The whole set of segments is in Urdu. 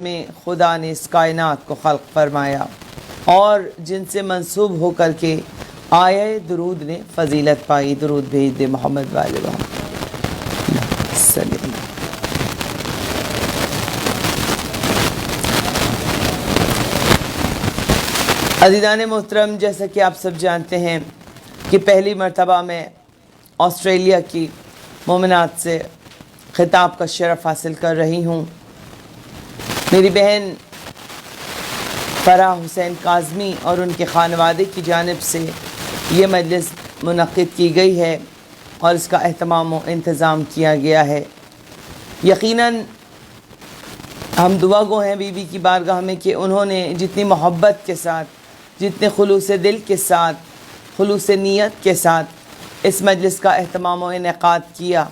میں خدا نے اس کائنات کو خلق فرمایا اور جن سے منسوب ہو کر کے آیہ درود نے فضیلت پائی. درود بھیج دے محمد والے محمد صلی اللہ. عزیزان محترم، جیسا کہ آپ سب جانتے ہیں کہ پہلی مرتبہ میں آسٹریلیا کی مومنات سے خطاب کا شرف حاصل کر رہی ہوں. میری بہن فرح حسین کاظمی اور ان کے خانوادے کی جانب سے یہ مجلس منعقد کی گئی ہے اور اس کا اہتمام و انتظام کیا گیا ہے. یقیناً ہم دعا گو ہیں بی بی کی بارگاہ میں کہ انہوں نے جتنی محبت کے ساتھ، جتنے خلوص دل کے ساتھ، خلوص نیت کے ساتھ اس مجلس کا اہتمام و انعقاد کیا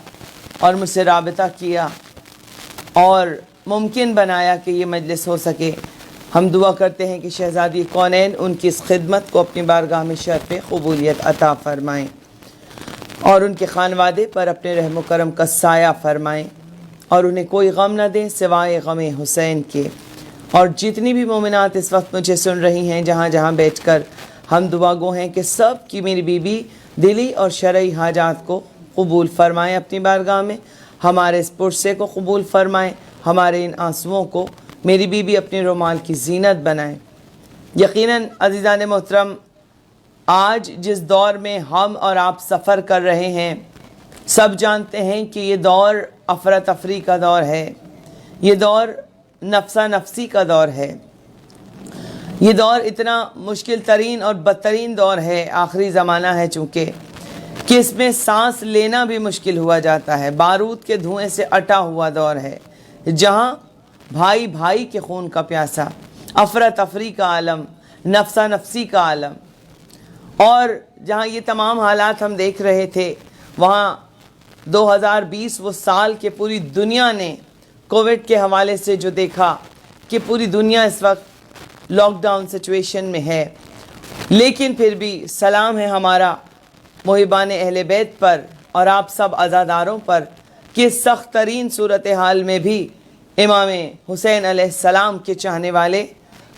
اور مجھ سے رابطہ کیا اور ممکن بنایا کہ یہ مجلس ہو سکے. ہم دعا کرتے ہیں کہ شہزادی کونین ان کی اس خدمت کو اپنی بارگاہ میں شرف قبولیت عطا فرمائیں اور ان کے خانوادے پر اپنے رحم و کرم کا سایہ فرمائیں اور انہیں کوئی غم نہ دیں سوائے غم حسین کے. اور جتنی بھی مومنات اس وقت مجھے سن رہی ہیں جہاں جہاں بیٹھ کر، ہم دعا گو ہیں کہ سب کی میری بیوی دلی اور شرعی حاجات کو قبول فرمائیں اپنی بارگاہ میں، ہمارے اس پرسے کو قبول فرمائیں، ہمارے ان آنسوؤں کو میری بیوی اپنے رومال کی زینت بنائیں. یقیناً عزیزان محترم، آج جس دور میں ہم اور آپ سفر کر رہے ہیں، سب جانتے ہیں کہ یہ دور افراتفری کا دور ہے، یہ دور نفسا نفسی کا دور ہے، یہ دور اتنا مشکل ترین اور بدترین دور ہے، آخری زمانہ ہے چونکہ کہ اس میں سانس لینا بھی مشکل ہوا جاتا ہے. بارود کے دھوئیں سے اٹا ہوا دور ہے جہاں بھائی بھائی کے خون کا پیاسا، افراتفری کا عالم، نفسا نفسی کا عالم، اور جہاں یہ تمام حالات ہم دیکھ رہے تھے وہاں 2020 وہ سال کے پوری دنیا نے کووڈ کے حوالے سے جو دیکھا کہ پوری دنیا اس وقت لاک ڈاؤن سچویشن میں ہے. لیکن پھر بھی سلام ہے ہمارا محبان اہل بیت پر اور آپ سب عزاداروں پر کہ سخت ترین صورتحال میں بھی امام حسین علیہ السلام کے چاہنے والے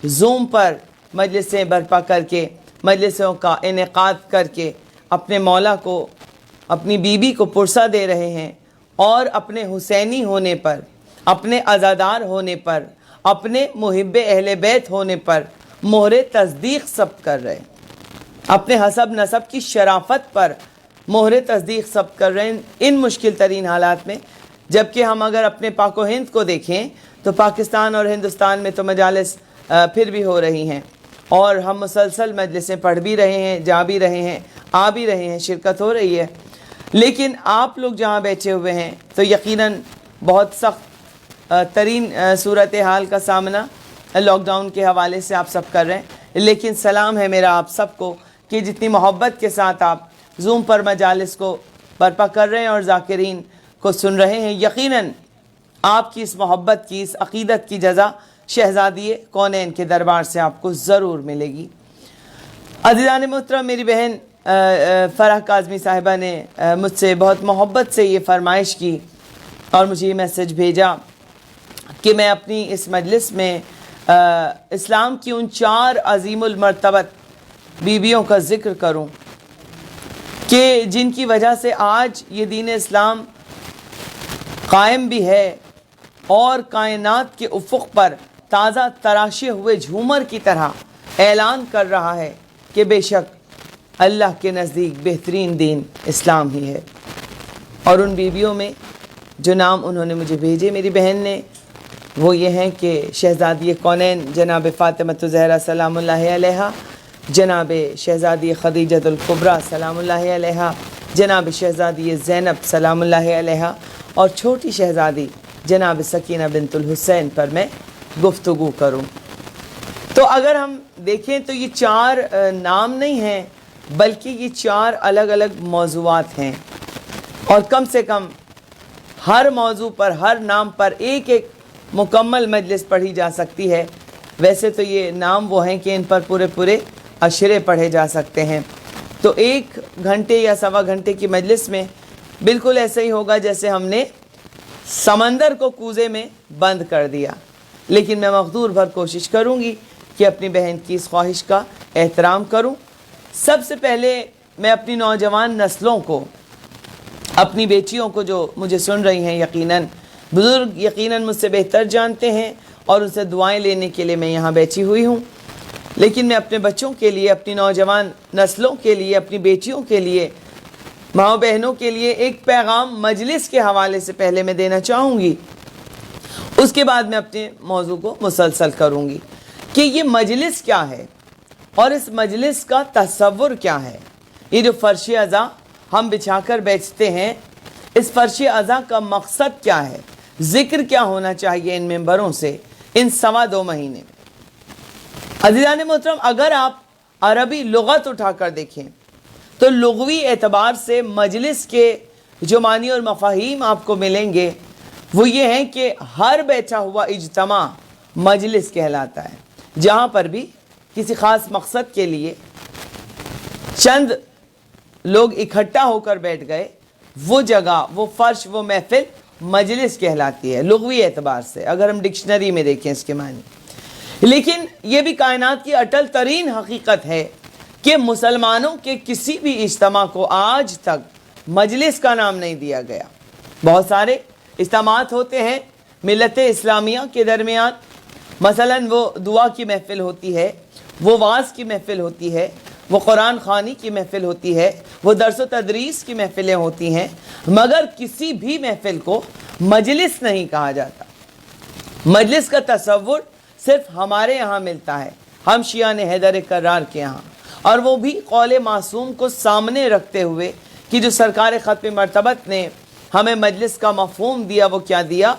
زوم پر مجلسیں برپا کر کے، مجلسوں کا انعقاد کر کے اپنے مولا کو، اپنی بیوی کو پرسہ دے رہے ہیں اور اپنے حسینی ہونے پر، اپنے عزادار ہونے پر، اپنے محب اہل بیت ہونے پر مہر تصدیق ثبت کر رہے ہیں، اپنے حسب نسب کی شرافت پر مہر تصدیق ثبت کر رہے ہیں ان مشکل ترین حالات میں. جبکہ ہم اگر اپنے پاک و ہند کو دیکھیں تو پاکستان اور ہندوستان میں تو مجالس پھر بھی ہو رہی ہیں اور ہم مسلسل مجلسیں پڑھ بھی رہے ہیں، جا بھی رہے ہیں، آ بھی رہے ہیں، شرکت ہو رہی ہے. لیکن آپ لوگ جہاں بیٹھے ہوئے ہیں تو یقیناً بہت سخت ترین صورتحال کا سامنا لاک ڈاؤن کے حوالے سے آپ سب کر رہے ہیں. لیکن سلام ہے میرا آپ سب کو کہ جتنی محبت کے ساتھ آپ زوم پر مجالس کو برپا کر رہے ہیں اور ذاکرین کو سن رہے ہیں، یقیناً آپ کی اس محبت کی، اس عقیدت کی جزا شہزادی کونین کے دربار سے آپ کو ضرور ملے گی. عزیزان محترم، میری بہن فرح کاظمی صاحبہ نے مجھ سے بہت محبت سے یہ فرمائش کی اور مجھے یہ میسج بھیجا کہ میں اپنی اس مجلس میں اسلام کی ان 4 عظیم المرتبت بیویوں کا ذکر کروں کہ جن کی وجہ سے آج یہ دین اسلام قائم بھی ہے اور کائنات کے افق پر تازہ تراشے ہوئے جھومر کی طرح اعلان کر رہا ہے کہ بے شک اللہ کے نزدیک بہترین دین اسلام ہی ہے. اور ان بیویوں میں جو نام انہوں نے مجھے بھیجے میری بہن نے، وہ یہ ہیں کہ شہزادی کونین جناب فاطمۃ الزہرا سلام اللہ علیہا، جناب شہزادی خدیجۃ الکبریٰ سلام اللہ علیہا، جناب شہزادی زینب سلام اللہ علیہا اور چھوٹی شہزادی جناب سکینہ بنت الحسین پر میں گفتگو کروں. تو اگر ہم دیکھیں تو یہ 4 نام نہیں ہیں بلکہ یہ 4 الگ الگ موضوعات ہیں اور کم سے کم ہر موضوع پر، ہر نام پر ایک ایک مکمل مجلس پڑھی جا سکتی ہے. ویسے تو یہ نام وہ ہیں کہ ان پر پورے اشرے پڑھے جا سکتے ہیں. تو 1 گھنٹے یا سوا گھنٹے کی مجلس میں بالکل ایسے ہی ہوگا جیسے ہم نے سمندر کو کوزے میں بند کر دیا. لیکن میں مقدور بھر کوشش کروں گی کہ اپنی بہن کی اس خواہش کا احترام کروں۔ سب سے پہلے میں اپنی نوجوان نسلوں کو، اپنی بیٹیوں کو جو مجھے سن رہی ہیں، یقیناً بزرگ یقیناً مجھ سے بہتر جانتے ہیں اور ان سے دعائیں لینے کے لیے میں یہاں بیٹھی ہوئی ہوں، لیکن میں اپنے بچوں کے لیے، اپنی نوجوان نسلوں کے لیے، اپنی بیٹیوں کے لیے، ماں بہنوں کے لیے ایک پیغام مجلس کے حوالے سے پہلے میں دینا چاہوں گی، اس کے بعد میں اپنے موضوع کو مسلسل کروں گی کہ یہ مجلس کیا ہے اور اس مجلس کا تصور کیا ہے۔ یہ جو فرش عزا ہم بچھا کر بیٹھتے ہیں، اس فرش عزا کا مقصد کیا ہے، ذکر کیا ہونا چاہیے ان ممبروں سے ان 2.25 مہینے میں۔ عزیزان محترم، اگر آپ عربی لغت اٹھا کر دیکھیں تو لغوی اعتبار سے مجلس کے جو معنی اور مفاہیم آپ کو ملیں گے وہ یہ ہیں کہ ہر بیٹھا ہوا اجتماع مجلس کہلاتا ہے، جہاں پر بھی کسی خاص مقصد کے لیے چند لوگ اکٹھا ہو کر بیٹھ گئے، وہ جگہ، وہ فرش، وہ محفل مجلس کہلاتی ہے لغوی اعتبار سے، اگر ہم ڈکشنری میں دیکھیں اس کے معنی۔ لیکن یہ بھی کائنات کی اٹل ترین حقیقت ہے کہ مسلمانوں کے کسی بھی اجتماع کو آج تک مجلس کا نام نہیں دیا گیا۔ بہت سارے اجتماعات ہوتے ہیں ملت اسلامیہ کے درمیان، مثلا وہ دعا کی محفل ہوتی ہے، وہ وعظ کی محفل ہوتی ہے، وہ قرآن خوانی کی محفل ہوتی ہے، وہ درس و تدریس کی محفلیں ہوتی ہیں، مگر کسی بھی محفل کو مجلس نہیں کہا جاتا۔ مجلس کا تصور صرف ہمارے یہاں ملتا ہے، ہم شیعان حیدر کرار کے یہاں، اور وہ بھی قول معصوم کو سامنے رکھتے ہوئے کہ جو سرکار ختم مرتبت نے ہمیں مجلس کا مفہوم دیا، وہ کیا دیا؟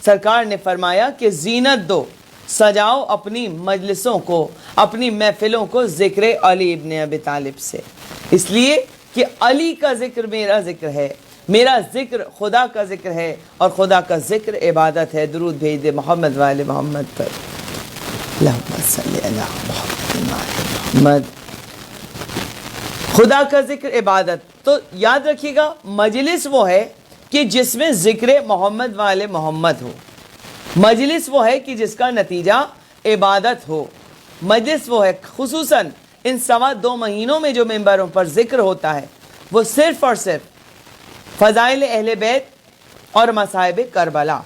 سرکار نے فرمایا کہ زینت دو، سجاؤ اپنی مجلسوں کو، اپنی محفلوں کو ذکر علی ابن ابی طالب سے، اس لیے کہ علی کا ذکر میرا ذکر ہے، میرا ذکر خدا کا ذکر ہے، اور خدا کا ذکر عبادت ہے۔ درود بھیج دے محمد وآل محمد پر، اللہم صلی علی محمد۔ خدا کا ذکر عبادت، تو یاد رکھیے گا مجلس وہ ہے کہ جس میں ذکر محمد وآل محمد ہو، مجلس وہ ہے کہ جس کا نتیجہ عبادت ہو، مجلس وہ ہے خصوصاً ان 2.25 مہینوں میں جو ممبروں پر ذکر ہوتا ہے وہ صرف اور صرف فضائل اہل بیت اور مصائب کربلا،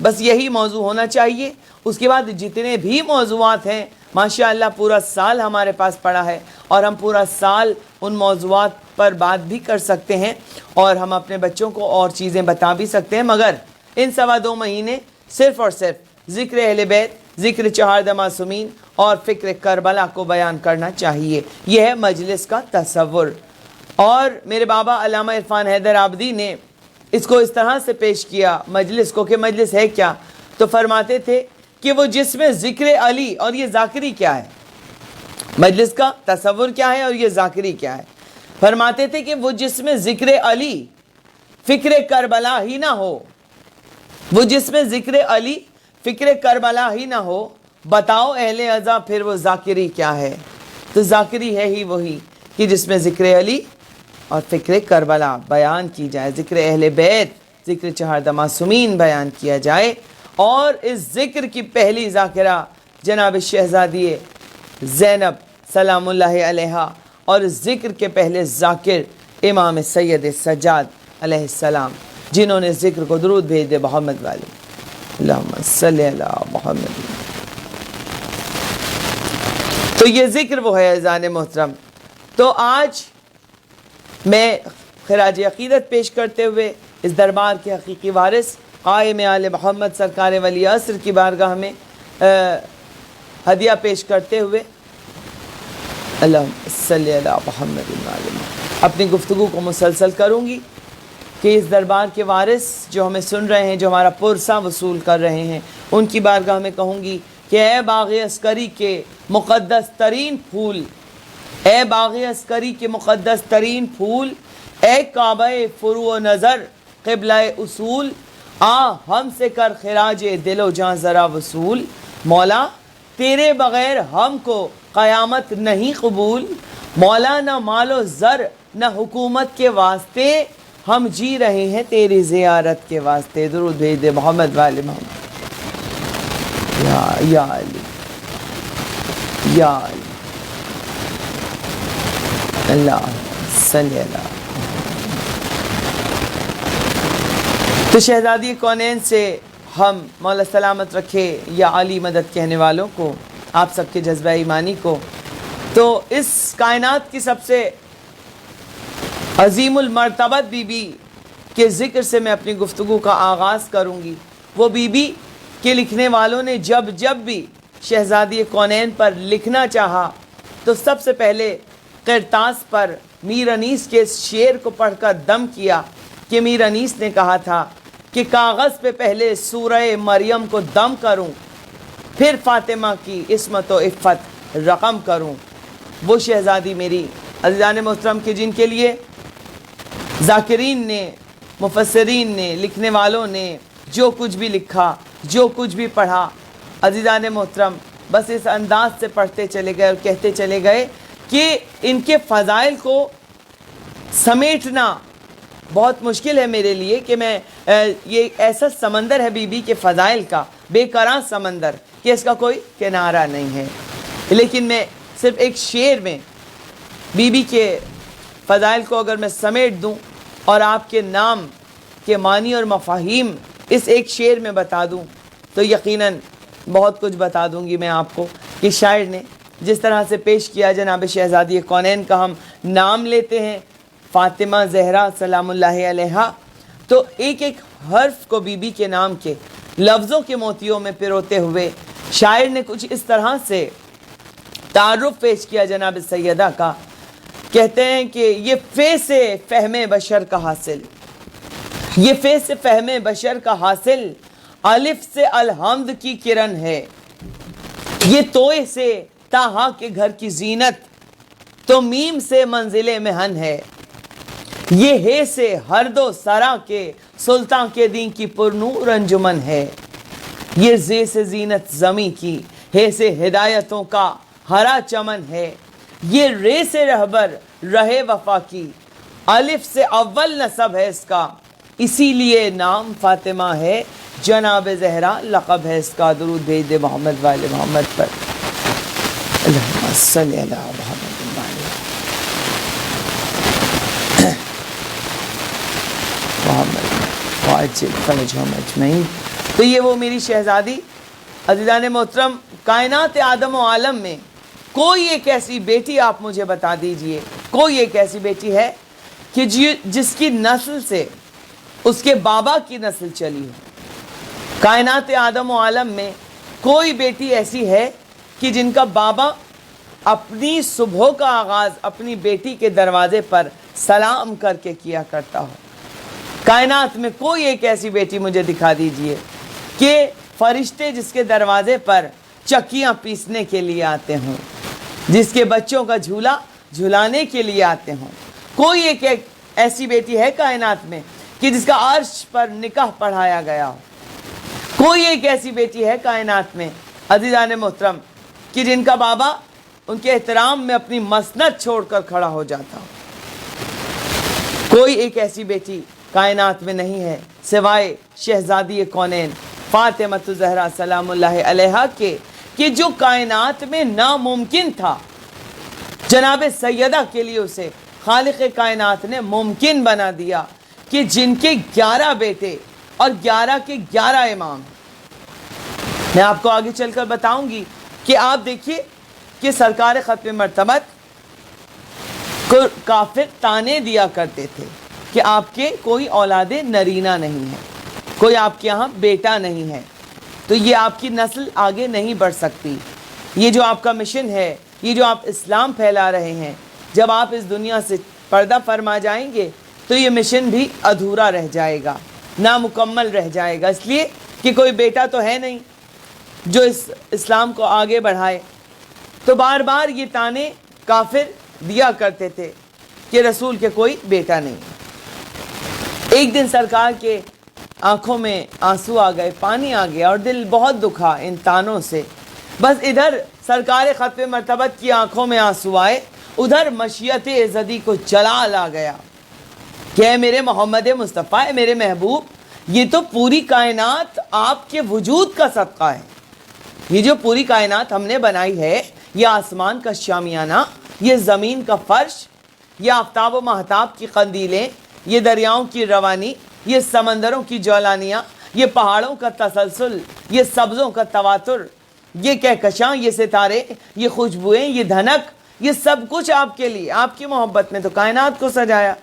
بس یہی موضوع ہونا چاہیے۔ اس کے بعد جتنے بھی موضوعات ہیں ماشاءاللہ پورا سال ہمارے پاس پڑا ہے اور ہم پورا سال ان موضوعات پر بات بھی کر سکتے ہیں اور ہم اپنے بچوں کو اور چیزیں بتا بھی سکتے ہیں، مگر ان 2.25 مہینے صرف اور صرف ذکر اہل بیت، ذکر 4 معصومین اور فکر کربلا کو بیان کرنا چاہیے۔ یہ ہے مجلس کا تصور۔ اور میرے بابا علامہ عرفان حیدر عابدی نے اس کو اس طرح سے پیش کیا مجلس کو کہ مجلس ہے کیا، تو فرماتے تھے کہ وہ جس میں ذکر علی، اور یہ ذاکری کیا ہے، مجلس کا تصور کیا ہے اور یہ ذاکری کیا ہے، فرماتے تھے کہ وہ جس میں ذکر علی فکر کربلا ہی نہ ہو، وہ جس میں ذکر علی فکر کربلا ہی نہ ہو، بتاؤ اہل عزا پھر وہ ذاکری کیا ہے۔ تو ذاکری ہے ہی وہی کہ جس میں ذکر علی اور فکر کربلا بیان کی جائے، ذکر اہل بیت، ذکر 4 معصومین بیان کیا جائے، اور اس ذکر کی پہلی ذاکرہ جناب شہزادی زینب سلام اللہ علیہا، اور اس ذکر کے پہلے ذاکر امام سید سجاد علیہ السلام، جنہوں نے ذکر کو درود بھیج دے محمد والے، اللہم صلی علی محمد۔ تو یہ ذکر وہ ہے عزیزان محترم۔ تو آج میں خراج عقیدت پیش کرتے ہوئے اس دربار کے حقیقی وارث قائم آل محمد سرکار ولی عصر کی بارگاہ میں ہدیہ پیش کرتے ہوئے اللہم صلی علی محمد اپنی گفتگو کو مسلسل کروں گی کہ اس دربار کے وارث جو ہمیں سن رہے ہیں، جو ہمارا پرسہ وصول کر رہے ہیں، ان کی بارگاہ میں کہوں گی کہ اے باغ عسکری کے مقدس ترین پھول، اے باغ عسکری کے مقدس ترین پھول، اے کعبہ فروع نظر قبلہ اصول، آ ہم سے کر خراج دل و جاں ذرا وصول، مولا تیرے بغیر ہم کو قیامت نہیں قبول، مولا نہ مال و زر نہ حکومت کے واسطے، ہم جی رہے ہیں تیری زیارت کے واسطے۔ درود بھیج دے محمد والے محمد۔ یا علی یا علی اللہ صلی اللہ. تو شہزادی کونین سے ہم مولا سلامت رکھے یا علی مدد کہنے والوں کو، آپ سب کے جذبہ ایمانی کو. تو اس کائنات کی سب سے عظیم المرتبت بی بی کے ذکر سے میں اپنی گفتگو کا آغاز کروں گی. وہ بی بی کے لکھنے والوں نے جب بھی شہزادی کونین پر لکھنا چاہا تو سب سے پہلے قرطاس پر میر انیس کے اس شعر کو پڑھ کر دم کیا کہ میر انیس نے کہا تھا کہ کاغذ پہ پہلے سورہ مریم کو دم کروں، پھر فاطمہ کی عصمت و عفت رقم کروں. وہ شہزادی میری عزیزان محترم کے جن کے لیے ذاکرین نے، مفسرین نے، لکھنے والوں نے جو کچھ بھی لکھا، جو کچھ بھی پڑھا، عزیزان محترم بس اس انداز سے پڑھتے چلے گئے اور کہتے چلے گئے کہ ان کے فضائل کو سمیٹنا بہت مشکل ہے میرے لیے کہ میں یہ ایسا سمندر ہے بی بی کے فضائل کا، بے کراں سمندر کہ اس کا کوئی کنارہ نہیں ہے. لیکن میں صرف ایک شعر میں بی بی کے فضائل کو اگر میں سمیٹ دوں اور آپ کے نام کے معنی اور مفاہیم اس ایک شعر میں بتا دوں تو یقیناً بہت کچھ بتا دوں گی میں آپ کو کہ شاعر نے جس طرح سے پیش کیا. جناب شہزادی کونین کا ہم نام لیتے ہیں فاطمہ زہرا سلام اللہ علیہا، تو ایک ایک حرف کو بی بی کے نام کے لفظوں کے موتیوں میں پروتے ہوئے شاعر نے کچھ اس طرح سے تعارف پیش کیا جناب سیدہ کا. کہتے ہیں کہ یہ فے سے فہم بشر کا حاصل، یہ فے سے فہم بشر کا حاصل، الف سے الحمد کی کرن ہے، یہ توئے سے تاہا کے گھر کی زینت، تو میم سے منزل مہن ہے، یہ ہے سے ہر دو سرا کے سلطان کے دین کی پرنور انجمن ہے، یہ زے سے زینت زمیں کی، ہے سے ہدایتوں کا ہرا چمن ہے، یہ رے سے رہبر رہے وفا کی، الف سے اول نسب ہے اس کا، اسی لیے نام فاطمہ ہے، جناب زہرا لقب ہے اس کا. درود بھیج دے محمد والے محمد پر. اللہم صلی علی محمد واجب فرجہم اجمعین. تو یہ وہ میری شہزادی عزیزان محترم، کائنات آدم و عالم میں کوئی ایک ایسی بیٹی آپ مجھے بتا دیجئے، کوئی ایک ایسی بیٹی ہے کہ جس کی نسل سے اس کے بابا کی نسل چلی ہو. کائنات آدم و عالم میں کوئی بیٹی ایسی ہے کہ جن کا بابا اپنی صبح کا آغاز اپنی بیٹی کے دروازے پر سلام کر کے کیا کرتا ہو. کائنات میں کوئی ایک ایسی بیٹی مجھے دکھا دیجئے کہ فرشتے جس کے دروازے پر چکیاں پیسنے کے لیے آتے ہوں، جس کے بچوں کا جھولا جھلانے کے لیے آتے ہوں. کوئی ایک ایسی بیٹی ہے کائنات میں کہ جس کا عرش پر نکاح پڑھایا گیا ہو. کوئی ایک ایسی بیٹی ہے کائنات میں عزیزان محترم کہ جن کا بابا ان کے احترام میں اپنی مسند چھوڑ کر کھڑا ہو جاتا ہو. کوئی ایک ایسی بیٹی کائنات میں نہیں ہے سوائے شہزادی کونین فاطمہ زہرا سلام اللہ علیہا کے، کہ جو کائنات میں ناممکن تھا جناب سیدہ کے لیے اسے خالق کائنات نے ممکن بنا دیا، کہ جن کے 11 بیٹے اور 11 کے 11 امام. میں آپ کو آگے چل کر بتاؤں گی کہ آپ دیکھیے کہ سرکار ختم مرتبت کو کافر تانے دیا کرتے تھے کہ آپ کے کوئی اولاد نرینہ نہیں ہے، کوئی آپ کے یہاں بیٹا نہیں ہے، تو یہ آپ کی نسل آگے نہیں بڑھ سکتی. یہ جو آپ کا مشن ہے، یہ جو آپ اسلام پھیلا رہے ہیں، جب آپ اس دنیا سے پردہ فرما جائیں گے تو یہ مشن بھی ادھورا رہ جائے گا، نامکمل رہ جائے گا، اس لیے کہ کوئی بیٹا تو ہے نہیں جو اس اسلام کو آگے بڑھائے. تو بار بار یہ تانے کافر دیا کرتے تھے کہ رسول کے کوئی بیٹا نہیں. ایک دن سرکار کے آنکھوں میں آنسو آ گئے، پانی آ گیا اور دل بہت دکھا ان تانوں سے. بس ادھر سرکار ختم مرتبت کی آنکھوں میں آنسو آئے، ادھر مشیت عزدی کو جلال آ گیا کہ اے میرے محمد مصطفیٰ، اے میرے محبوب، یہ تو پوری کائنات آپ کے وجود کا صدقہ ہے، یہ جو پوری کائنات ہم نے بنائی ہے، یہ آسمان کا شامیانہ، یہ زمین کا فرش، یہ آفتاب و مہتاب کی قندیلیں، یہ دریاؤں کی روانی، یہ سمندروں کی جولانیاں، یہ پہاڑوں کا تسلسل، یہ سبزوں کا تواتر، یہ کہکشاں، یہ ستارے، یہ خوشبوئیں، یہ دھنک، یہ سب کچھ آپ کے لیے، آپ کی محبت میں تو کائنات کو سجایا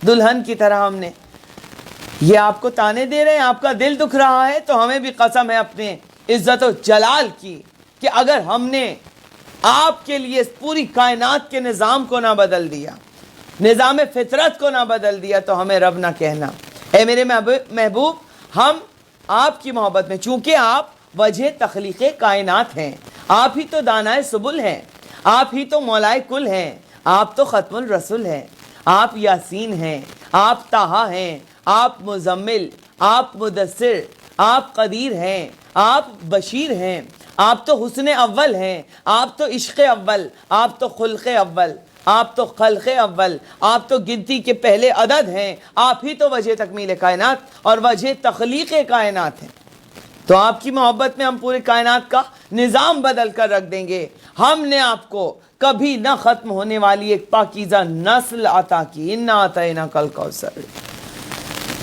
دلہن کی طرح ہم نے۔ یہ آپ کو تانے دے رہے ہیں، آپ کا دل دکھ رہا ہے، تو ہمیں بھی قسم ہے اپنے عزت و جلال کی کہ اگر ہم نے آپ کے لیے اس پوری کائنات کے نظام کو نہ بدل دیا، نظام فطرت کو نہ بدل دیا، تو ہمیں رب نہ کہنا۔ اے میرے محبوب، ہم آپ کی محبت میں، چونکہ آپ وجہ تخلیق کائنات ہیں، آپ ہی تو دانائے سبل ہیں، آپ ہی تو مولائے کل ہیں، آپ تو ختم الرسل ہیں، آپ یاسین ہیں، آپ طٰہٰ ہیں، آپ مزمل، آپ مدثر، آپ قدیر ہیں، آپ بشیر ہیں، آپ تو حسن اول ہیں، آپ تو عشق اول، آپ تو خلق اول، آپ تو خلق اول، آپ تو گنتی کے پہلے عدد ہیں، آپ ہی تو وجہ تکمیل کائنات اور وجہ تخلیق کائنات ہیں۔ تو آپ کی محبت میں ہم پورے کائنات کا نظام بدل کر رکھ دیں گے۔ ہم نے آپ کو کبھی نہ ختم ہونے والی ایک پاکیزہ نسل عطا کی، اِنَّا أَعْطَيْنَاكَ الْكَوْثَرَ۔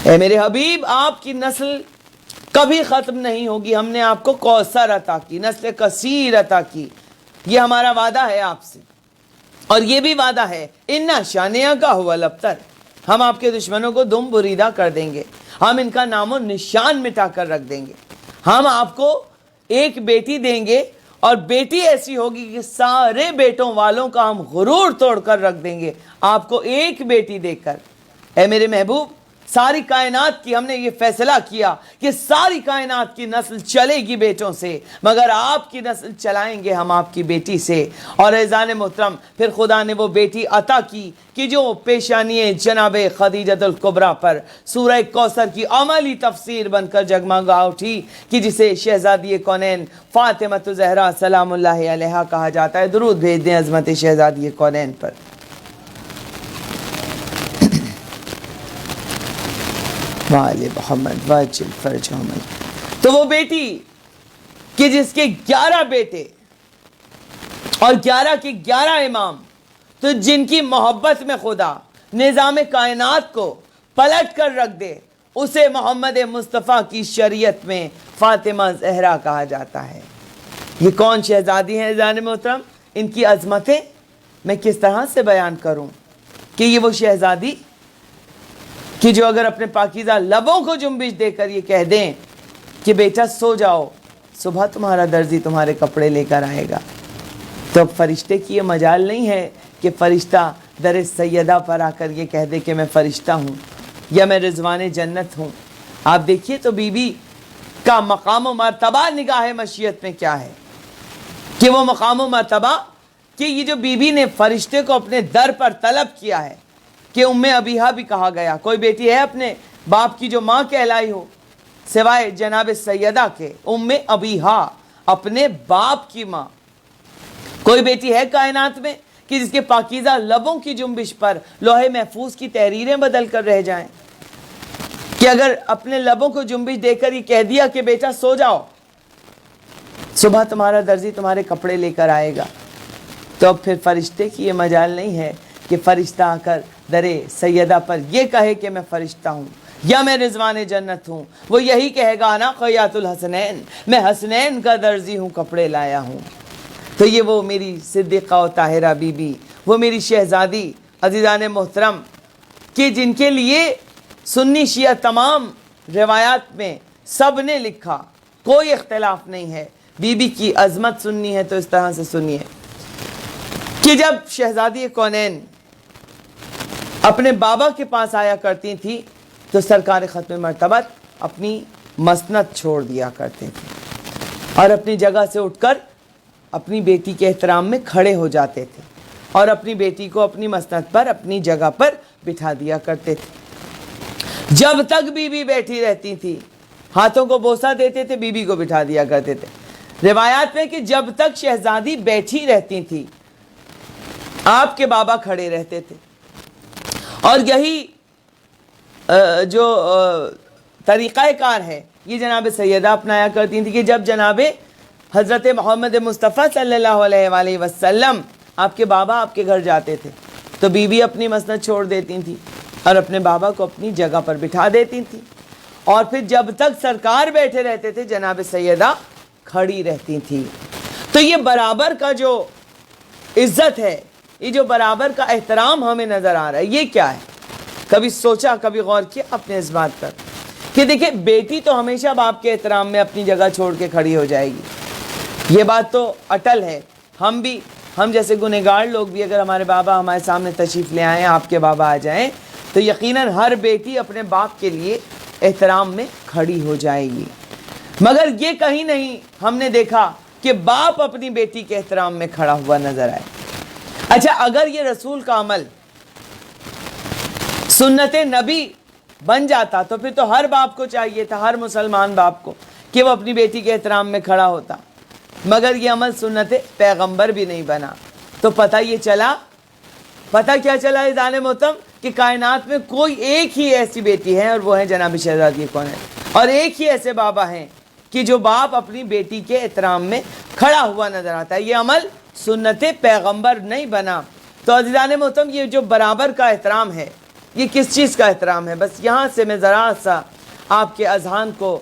اے میرے حبیب، آپ کی نسل کبھی ختم نہیں ہوگی، ہم نے آپ کو کوثر عطا کی، نسل کثیر عطا کی۔ یہ ہمارا وعدہ ہے آپ سے، اور یہ بھی وعدہ ہے اِنَّا شَانِئَكَ هُوَ الْأَبْتَرُ، ہم آپ کے دشمنوں کو دم بریدہ کر دیں گے، ہم ان کا نام و نشان مٹا کر رکھ دیں گے۔ ہم آپ کو ایک بیٹی دیں گے، اور بیٹی ایسی ہوگی کہ سارے بیٹوں والوں کا ہم غرور توڑ کر رکھ دیں گے آپ کو ایک بیٹی دے کر۔ اے میرے محبوب، ساری کائنات کی ہم نے یہ فیصلہ کیا کہ ساری کائنات کی نسل چلے گی بیٹوں سے، مگر آپ کی نسل چلائیں گے ہم آپ کی بیٹی سے۔ اور اذان محترم، پھر خدا نے وہ بیٹی عطا کی کہ جو پیشانی جناب خدیجۃ الکبریٰ پر سورہ کوثر کی عملی تفسیر بن کر جگمگا اٹھی، کہ جسے شہزادی کونین فاطمہ الزہرا سلام اللہ علیہا کہا جاتا ہے۔ درود بھیج دیں عظمت شہزادی کونین پر۔ وآل محمد واجل فرجہم۔ تو وہ بیٹی کہ جس کے 11 بیٹے اور 11 کے 11 امام، تو جن کی محبت میں خدا نظام کائنات کو پلٹ کر رکھ دے، اسے محمد مصطفیٰ کی شریعت میں فاطمہ زہرا کہا جاتا ہے۔ یہ کون شہزادی ہیں اذان محترم؟ ان کی عظمتیں میں کس طرح سے بیان کروں کہ یہ وہ شہزادی کہ جو اگر اپنے پاکیزہ لبوں کو جنبش دے کر یہ کہہ دیں کہ بیٹا سو جاؤ، صبح تمہارا درزی تمہارے کپڑے لے کر آئے گا، تو اب فرشتے کی یہ مجال نہیں ہے کہ فرشتہ در سیدہ پر آ کر یہ کہہ دے کہ میں فرشتہ ہوں یا میں رضوان جنت ہوں۔ آپ دیکھیے تو بی بی کا مقام و مرتبہ نگاہ مشیت میں کیا ہے، کہ وہ مقام و مرتبہ کہ یہ جو بی بی نے فرشتے کو اپنے در پر طلب کیا ہے، کہ ام ابیہا بھی کہا گیا۔ کوئی بیٹی ہے اپنے باپ کی جو ماں کہلائی ہو سوائے جناب سیدہ کے؟ ام ابیہا، اپنے باپ کی ماں۔ کوئی بیٹی ہے کائنات میں کہ جس کے پاکیزہ لبوں کی جنبش پر لوح محفوظ کی تحریریں بدل کر رہ جائیں، کہ اگر اپنے لبوں کو جنبش دے کر یہ کہہ دیا کہ بیٹا سو جاؤ، صبح تمہارا درزی تمہارے کپڑے لے کر آئے گا، تو اب پھر فرشتے کی یہ مجال نہیں ہے کہ فرشتہ آ کر در سیدہ پر یہ کہے کہ میں فرشتہ ہوں یا میں رضوان جنت ہوں۔ وہ یہی کہے گا انا خیاط الحسنین، میں حسنین کا درزی ہوں، کپڑے لایا ہوں۔ تو یہ وہ میری صدیقہ و طاہرہ بی بی، وہ میری شہزادی عزیزان محترم، کہ جن کے لیے سنی شیعہ تمام روایات میں سب نے لکھا، کوئی اختلاف نہیں ہے۔ بی بی کی عظمت سننی ہے تو اس طرح سے سنیے کہ جب شہزادی کونین اپنے بابا کے پاس آیا کرتی تھی تو سرکار ختم مرتبت اپنی مسند چھوڑ دیا کرتے تھے اور اپنی جگہ سے اٹھ کر اپنی بیٹی کے احترام میں کھڑے ہو جاتے تھے اور اپنی بیٹی کو اپنی مسند پر اپنی جگہ پر بٹھا دیا کرتے تھے۔ جب تک بی بی بیٹھی رہتی تھی ہاتھوں کو بوسہ دیتے تھے، بی بی کو بٹھا دیا کرتے تھے۔ روایات میں کہ جب تک شہزادی بیٹھی رہتی تھی آپ کے بابا کھڑے رہتے تھے، اور یہی جو طریقہ کار ہے یہ جناب سیدہ اپنایا کرتی تھی کہ جب جناب حضرت محمد مصطفیٰ صلی اللہ علیہ وآلہ وسلم آپ کے بابا آپ کے گھر جاتے تھے تو بیوی اپنی مسند چھوڑ دیتی تھی اور اپنے بابا کو اپنی جگہ پر بٹھا دیتی تھی، اور پھر جب تک سرکار بیٹھے رہتے تھے جناب سیدہ کھڑی رہتی تھی۔ تو یہ برابر کا جو عزت ہے، یہ جو برابر کا احترام ہمیں نظر آ رہا ہے، یہ کیا ہے؟ کبھی سوچا، کبھی غور کیا اپنے اس بات پر کہ دیکھیں بیٹی تو ہمیشہ باپ کے احترام میں اپنی جگہ چھوڑ کے کھڑی ہو جائے گی، یہ بات تو اٹل ہے۔ ہم جیسے گنہگار لوگ بھی اگر ہمارے بابا ہمارے سامنے تشریف لے آئیں، آپ کے بابا آ جائیں، تو یقیناً ہر بیٹی اپنے باپ کے لیے احترام میں کھڑی ہو جائے گی، مگر یہ کہیں نہیں ہم نے دیکھا کہ باپ اپنی بیٹی کے احترام میں کھڑا ہوا نظر آئے۔ اچھا، اگر یہ رسول کا عمل سنت نبی بن جاتا تو پھر تو ہر باپ کو چاہیے تھا، ہر مسلمان باپ کو، کہ وہ اپنی بیٹی کے احترام میں کھڑا ہوتا، مگر یہ عمل سنت پیغمبر بھی نہیں بنا۔ تو پتہ کیا چلا عزیزان محترم کہ کائنات میں کوئی ایک ہی ایسی بیٹی ہے اور وہ ہے جناب شہزادی کونین، اور ایک ہی ایسے بابا ہیں کہ جو باپ اپنی بیٹی کے احترام میں کھڑا ہوا نظر آتا ہے۔ یہ عمل سنت پیغمبر نہیں بنا۔ تو عزیزان محترم، یہ جو برابر کا احترام ہے، یہ کس چیز کا احترام ہے؟ بس یہاں سے میں ذرا سا آپ کے اذہان کو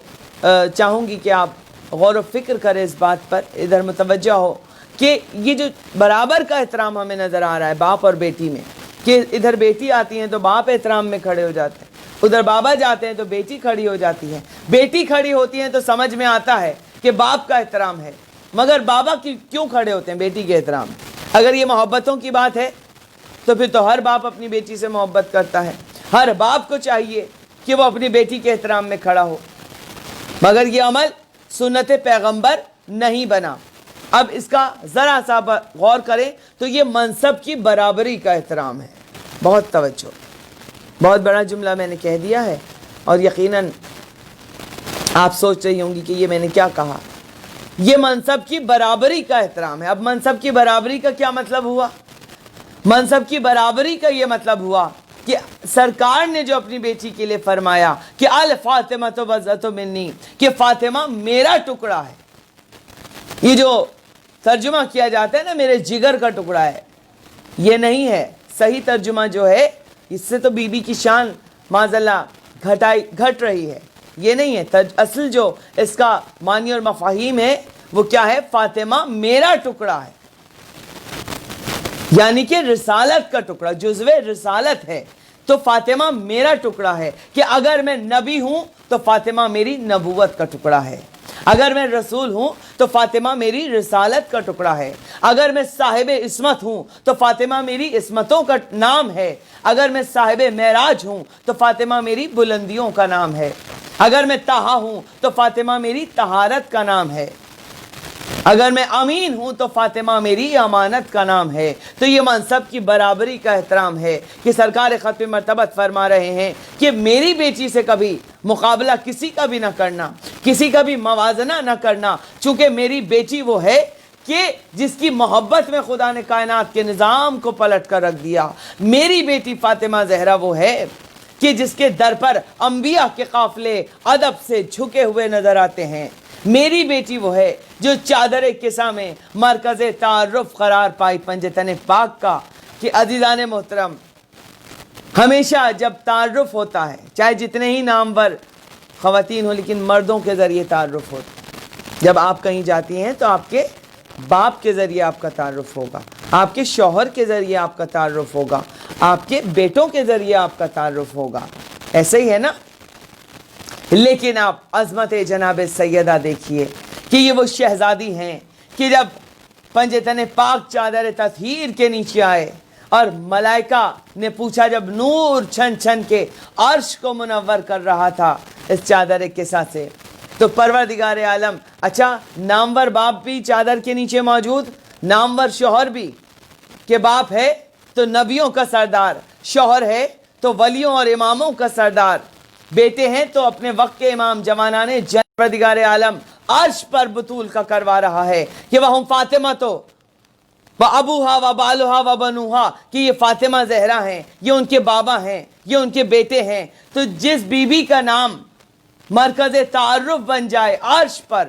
چاہوں گی کہ آپ غور و فکر کریں اس بات پر، ادھر متوجہ ہو کہ یہ جو برابر کا احترام ہمیں نظر آ رہا ہے باپ اور بیٹی میں، کہ ادھر بیٹی آتی ہیں تو باپ احترام میں کھڑے ہو جاتے ہیں، ادھر بابا جاتے ہیں تو بیٹی کھڑی ہو جاتی ہے، بیٹی کھڑی ہوتی ہیں تو سمجھ میں آتا ہے کہ باپ کا احترام ہے، مگر بابا کیوں کھڑے ہوتے ہیں بیٹی کے احترام میں؟ اگر یہ محبتوں کی بات ہے تو پھر تو ہر باپ اپنی بیٹی سے محبت کرتا ہے، ہر باپ کو چاہیے کہ وہ اپنی بیٹی کے احترام میں کھڑا ہو، مگر یہ عمل سنت پیغمبر نہیں بنا۔ اب اس کا ذرا سا غور کریں تو یہ منصب کی برابری کا احترام ہے۔ بہت توجہ، بہت بڑا جملہ میں نے کہہ دیا ہے، اور یقیناً آپ سوچ رہی ہوں گی کہ یہ میں نے کیا کہا۔ یہ منصب کی برابری کا احترام ہے۔ اب منصب کی برابری کا کیا مطلب ہوا؟ منصب کی برابری کا یہ مطلب ہوا کہ سرکار نے جو اپنی بیٹی کے لیے فرمایا کہ الفاطمہ تو بضعۃ منی، کہ فاطمہ میرا ٹکڑا ہے، یہ جو ترجمہ کیا جاتا ہے نا میرے جگر کا ٹکڑا ہے، یہ نہیں ہے صحیح ترجمہ جو ہے، اس سے تو بی بی کی شان معاذاللہ گھٹ رہی ہے، یہ نہیں ہے۔ اصل جو اس کا معنی اور مفاہیم ہے وہ کیا ہے؟ فاطمہ میرا ٹکڑا ہے، یعنی کہ رسالت کا ٹکڑا، جزو رسالت ہے، تو فاطمہ میرا ٹکڑا ہے، کہ اگر میں نبی ہوں تو فاطمہ میری نبوت کا ٹکڑا ہے، اگر میں رسول ہوں تو فاطمہ میری رسالت کا ٹکڑا ہے، اگر میں صاحب عصمت ہوں تو فاطمہ میری عصمتوں کا نام ہے، اگر میں صاحب معراج ہوں تو فاطمہ میری بلندیوں کا نام ہے، اگر میں طہا ہوں تو فاطمہ میری طہارت کا نام ہے، اگر میں امین ہوں تو فاطمہ میری امانت کا نام ہے۔ تو یہ منصب کی برابری کا احترام ہے کہ سرکار ختم مرتبت فرما رہے ہیں کہ میری بیٹی سے کبھی مقابلہ کسی کا بھی نہ کرنا، کسی کا بھی موازنہ نہ کرنا، چونکہ میری بیٹی وہ ہے کہ جس کی محبت میں خدا نے کائنات کے نظام کو پلٹ کر رکھ دیا۔ میری بیٹی فاطمہ زہرا وہ ہے کہ جس کے در پر انبیاء کے قافلے ادب سے جھکے ہوئے نظر آتے ہیں۔ میری بیٹی وہ ہے جو چادر کسا میں مرکز تعارف قرار پائی پنجتن پاک کا، کہ عزیزان محترم ہمیشہ جب تعارف ہوتا ہے، چاہے جتنے ہی نامور خواتین ہوں، لیکن مردوں کے ذریعے تعارف ہوتا ہے۔ جب آپ کہیں جاتی ہیں تو آپ کے باپ کے ذریعے آپ کا تعارف ہوگا، آپ کے شوہر کے ذریعے آپ کا تعارف ہوگا، آپ کے بیٹوں کے ذریعے آپ کا تعارف ہوگا، ایسے ہی ہے نا؟ لیکن آپ عظمت جناب سیدہ دیکھیے کہ یہ وہ شہزادی ہیں کہ جب پنجتن پاک چادر تطہیر کے نیچے آئے اور ملائکہ نے پوچھا، جب نور چھن چھن کے عرش کو منور کر رہا تھا اس چادر کسا سے، تو پروردگار عالم، اچھا نامور باپ بھی چادر کے نیچے موجود، نامور شوہر بھی، کہ باپ ہے تو نبیوں کا سردار، شوہر ہے تو ولیوں اور اماموں کا سردار، بیٹے ہیں تو اپنے وقت کے امام جوانان جنت، پروردگار عالم عرش پر بطول کا کروا رہا ہے کہ وہم فاطمہ تو ابوہا و بالوہا و بنوہا، کہ یہ فاطمہ زہرا ہیں، یہ ان کے بابا ہیں، یہ ان کے بیٹے ہیں۔ تو جس بی بی کا نام مرکز تعارف بن جائے عرش پر،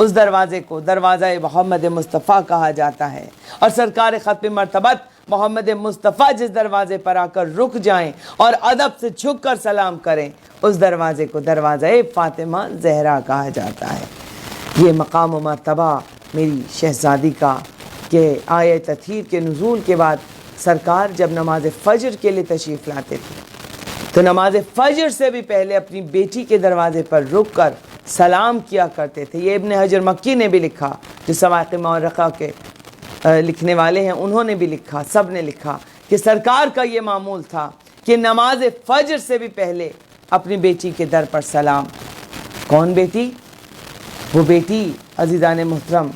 اس دروازے کو دروازہ محمد مصطفیٰ کہا جاتا ہے، اور سرکار ختم مرتبت محمد مصطفیٰ جس دروازے پر آ کر رک جائیں اور ادب سے جھک کر سلام کریں، اس دروازے کو دروازہ فاطمہ زہرا کہا جاتا ہے۔ یہ مقام و مرتبہ میری شہزادی کا کہ آیہ تطہیر کے نزول کے بعد سرکار جب نماز فجر کے لیے تشریف لاتے تھے تو نماز فجر سے بھی پہلے اپنی بیٹی کے دروازے پر رک کر سلام کیا کرتے تھے۔ یہ ابن حجر مکی نے بھی لکھا، جو سواقِ مورخہ کے لکھنے والے ہیں انہوں نے بھی لکھا، سب نے لکھا کہ سرکار کا یہ معمول تھا کہ نماز فجر سے بھی پہلے اپنی بیٹی کے در پر سلام۔ کون بیٹی؟ وہ بیٹی عزیزان محترم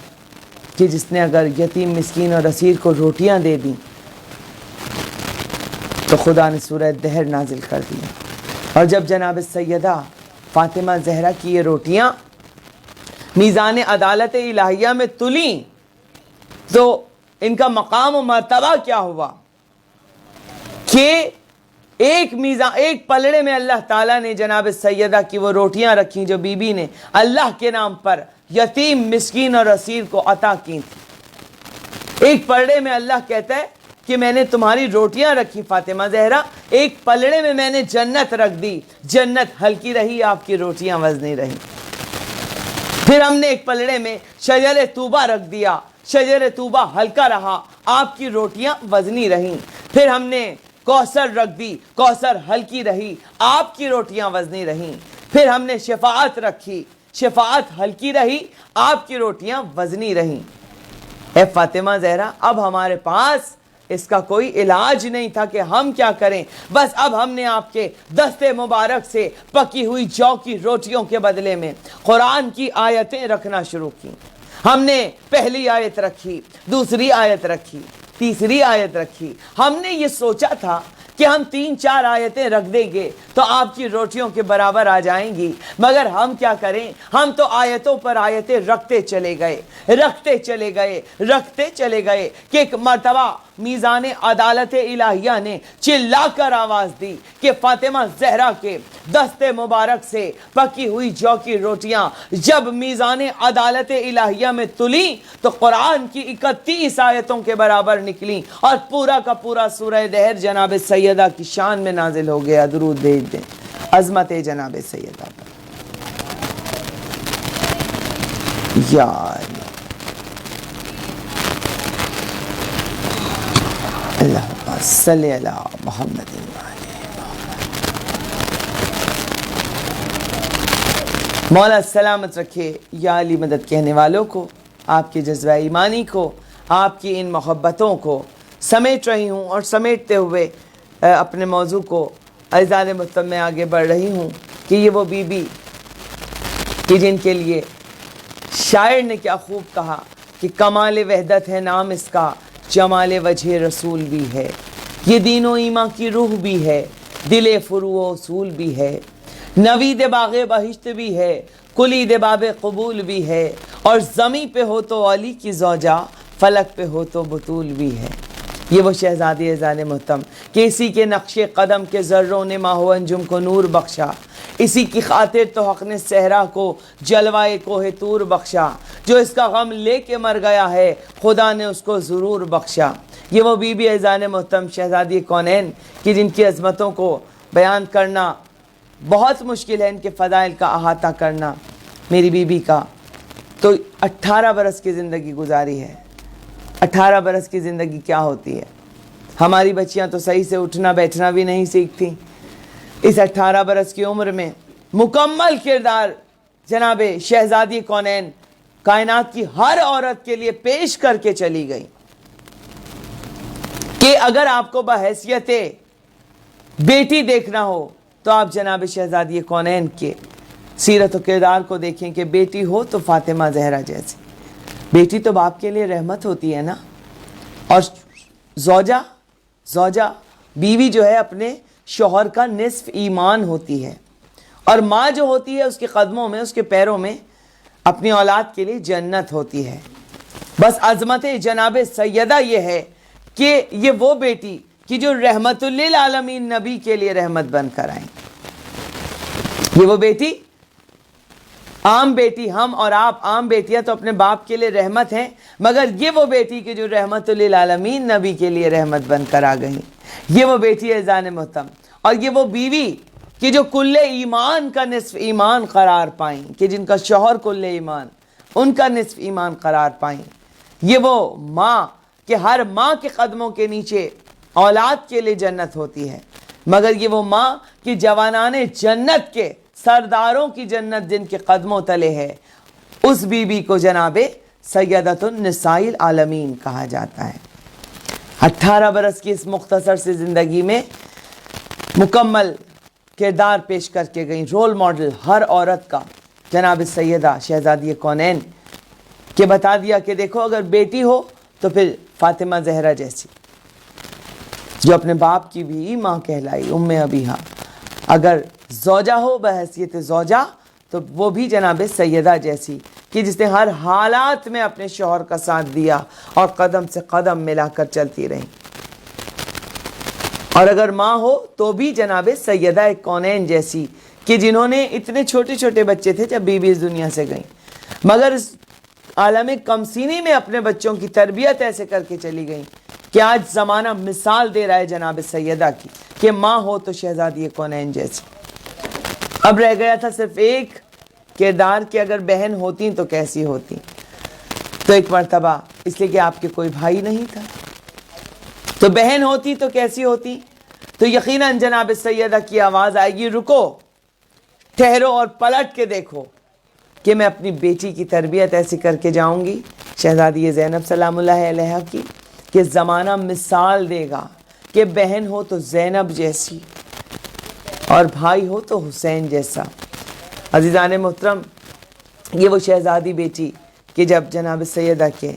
کہ جس نے اگر یتیم مسکین اور اسیر کو روٹیاں دے دیں تو خدا نے سورہ دہر نازل کر دی، اور جب جناب سیدہ فاطمہ زہرا کی یہ روٹیاں میزان عدالت الہیہ میں تلیں تو ان کا مقام و مرتبہ کیا ہوا کہ ایک پلڑے میں اللہ تعالیٰ نے جناب سیدہ کی وہ روٹیاں رکھیں جو بی بی نے اللہ کے نام پر یتیم مسکین اور اسیر کو عطا کی تھی۔ ایک پلڑے میں اللہ کہتا ہے کہ میں نے تمہاری روٹیاں رکھی فاطمہ زہرا، ایک پلڑے میں میں نے جنت رکھ دی، جنت ہلکی رہی، آپ کی روٹیاں وزنی رہی۔ پھر ہم نے ایک پلڑے میں شجر طوبہ رکھ دیا، شجر طوبہ ہلکا رہا، آپ کی روٹیاں وزنی رہیں۔ پھر ہم نے کوثر رکھ دی، کوثر ہلکی رہی، آپ کی روٹیاں وزنی رہیں۔ پھر ہم نے شفاعت رکھی، شفاعت ہلکی رہی، آپ کی روٹیاں وزنی رہیں۔ اے فاطمہ زہرا، اب ہمارے پاس اس کا کوئی علاج نہیں تھا کہ ہم کیا کریں، بس اب ہم نے آپ کے دست مبارک سے پکی ہوئی جو کی روٹیوں کے بدلے میں قرآن کی آیتیں رکھنا شروع کی۔ ہم نے پہلی آیت رکھی، دوسری آیت رکھی، تیسری آیت رکھی۔ ہم نے یہ سوچا تھا کہ ہم 3-4 آیتیں رکھ دیں گے تو آپ کی روٹیوں کے برابر آ جائیں گی، مگر ہم کیا کریں، ہم تو آیتوں پر آیتیں رکھتے چلے گئے کہ ایک مرتبہ میزان عدالت الہیہ نے چلا کر آواز دی کہ فاطمہ زہرا کے دست مبارک سے پکی ہوئی جو کی روٹیاں جب میزان عدالت الہیہ میں تلیں تو قرآن کی 31 آیتوں کے برابر نکلیں، اور پورا کا پورا سورہ دہر جناب سیدہ کی شان میں نازل ہو گیا۔ درود بھیج دیں عظمت جناب سیدہ پر۔ یا اللہ صلی علی محمد۔ مولا سلامت رکھے یا علی مدد کہنے والوں کو، آپ کے جذبہ ایمانی کو، آپ کی ان محبتوں کو سمیٹ رہی ہوں، اور سمیٹتے ہوئے اپنے موضوع کو عزیزان محترم میں آگے بڑھ رہی ہوں کہ یہ وہ بی بی کہ جن کے لیے شاعر نے کیا خوب کہا کہ کمال وحدت ہے نام اس کا، جمال وجہ رسول بھی ہے، یہ دین و ایمان کی روح بھی ہے، دل فروع و اصول بھی ہے، نوید باغ بہشت بھی ہے، کلید باب قبول بھی ہے، اور زمین پہ ہو تو علی کی زوجہ، فلک پہ ہو تو بطول بھی ہے۔ یہ وہ شہزادی اذان محتم کہ اسی کے نقش قدم کے ذروں نے ماہ و انجم کو نور بخشا، اسی کی خاطر تو حق نے صحرا کو جلوائے کوہ طور بخشا، جو اس کا غم لے کے مر گیا ہے خدا نے اس کو ضرور بخشا۔ یہ وہ بی بی اذان محتم شہزادی کونین کہ جن کی عظمتوں کو بیان کرنا بہت مشکل ہے، ان کے فضائل کا احاطہ کرنا۔ میری بی بی کا تو 18 برس کی زندگی گزاری ہے۔ 18 برس کی زندگی کیا ہوتی ہے؟ ہماری بچیاں تو صحیح سے اٹھنا بیٹھنا بھی نہیں سیکھتی۔ اس 18 برس کی عمر میں مکمل کردار جناب شہزادی کونین کائنات کی ہر عورت کے لیے پیش کر کے چلی گئی کہ اگر آپ کو بحیثیت بیٹی دیکھنا ہو تو آپ جناب شہزادی کونین کے سیرت و کردار کو دیکھیں کہ بیٹی ہو تو فاطمہ زہرا جیسی۔ بیٹی تو باپ کے لیے رحمت ہوتی ہے نا، اور زوجہ بیوی جو ہے اپنے شوہر کا نصف ایمان ہوتی ہے، اور ماں جو ہوتی ہے اس کے قدموں میں، اس کے پیروں میں اپنی اولاد کے لیے جنت ہوتی ہے۔ بس عظمت جناب سیدہ یہ ہے کہ یہ وہ بیٹی کہ جو رحمت للعالمین نبی کے لیے رحمت بن کر آئیں۔ یہ وہ بیٹی عام بیٹی، ہم اور آپ عام بیٹیاں تو اپنے باپ کے لیے رحمت ہیں، مگر یہ وہ بیٹی کہ جو رحمت للعالمین نبی کے لیے رحمت بن کر آ گئی، یہ وہ بیٹی ہے عزیزان محترم، اور یہ وہ بیوی کہ جو کل ایمان کا نصف ایمان قرار پائیں، کہ جن کا شوہر کل ایمان ان کا نصف ایمان قرار پائیں، یہ وہ ماں کہ ہر ماں کے قدموں کے نیچے اولاد کے لیے جنت ہوتی ہے، مگر یہ وہ ماں کہ جوانان جنت کے سرداروں کی جنت جن کے قدموں تلے ہے، اس بی بی کو جناب سیدۃ النساء العالمین کہا جاتا ہے۔ 18 برس کی اس مختصر سی زندگی میں مکمل کردار پیش کر کے گئیں، رول ماڈل ہر عورت کا جناب سیدہ شہزادی کونین، کہ بتا دیا کہ دیکھو اگر بیٹی ہو تو پھر فاطمہ زہرا جیسی، جو اپنے باپ کی بھی ماں کہلائی، ام ابیہا، اگر زوجہ ہو بحیثیت زوجہ تو وہ بھی جناب سیدہ جیسی، کہ جس نے ہر حالات میں اپنے شوہر کا ساتھ دیا اور قدم سے قدم ملا کر چلتی رہیں، اور اگر ماں ہو تو بھی جناب سیدہ کونین جیسی، کہ جنہوں نے اتنے چھوٹے چھوٹے بچے تھے جب بی بی اس دنیا سے گئیں، مگر اس عالم کمسینی میں اپنے بچوں کی تربیت ایسے کر کے چلی گئیں کہ آج زمانہ مثال دے رہا ہے جناب سیدہ کی کہ ماں ہو تو شہزادی کونین جیسی۔ اب رہ گیا تھا صرف ایک کردار کہ اگر بہن ہوتی تو کیسی ہوتی، تو ایک مرتبہ اس لیے کہ آپ کے کوئی بھائی نہیں تھا، تو بہن ہوتی تو کیسی ہوتی، تو یقیناً جناب سیدہ کی آواز آئے گی، رکو، ٹھہرو اور پلٹ کے دیکھو کہ میں اپنی بیٹی کی تربیت ایسی کر کے جاؤں گی شہزادی زینب سلام اللہ علیہا کی کہ زمانہ مثال دے گا کہ بہن ہو تو زینب جیسی اور بھائی ہو تو حسین جیسا۔ عزیزان محترم، یہ وہ شہزادی بیٹی کہ جب جناب سیدہ کے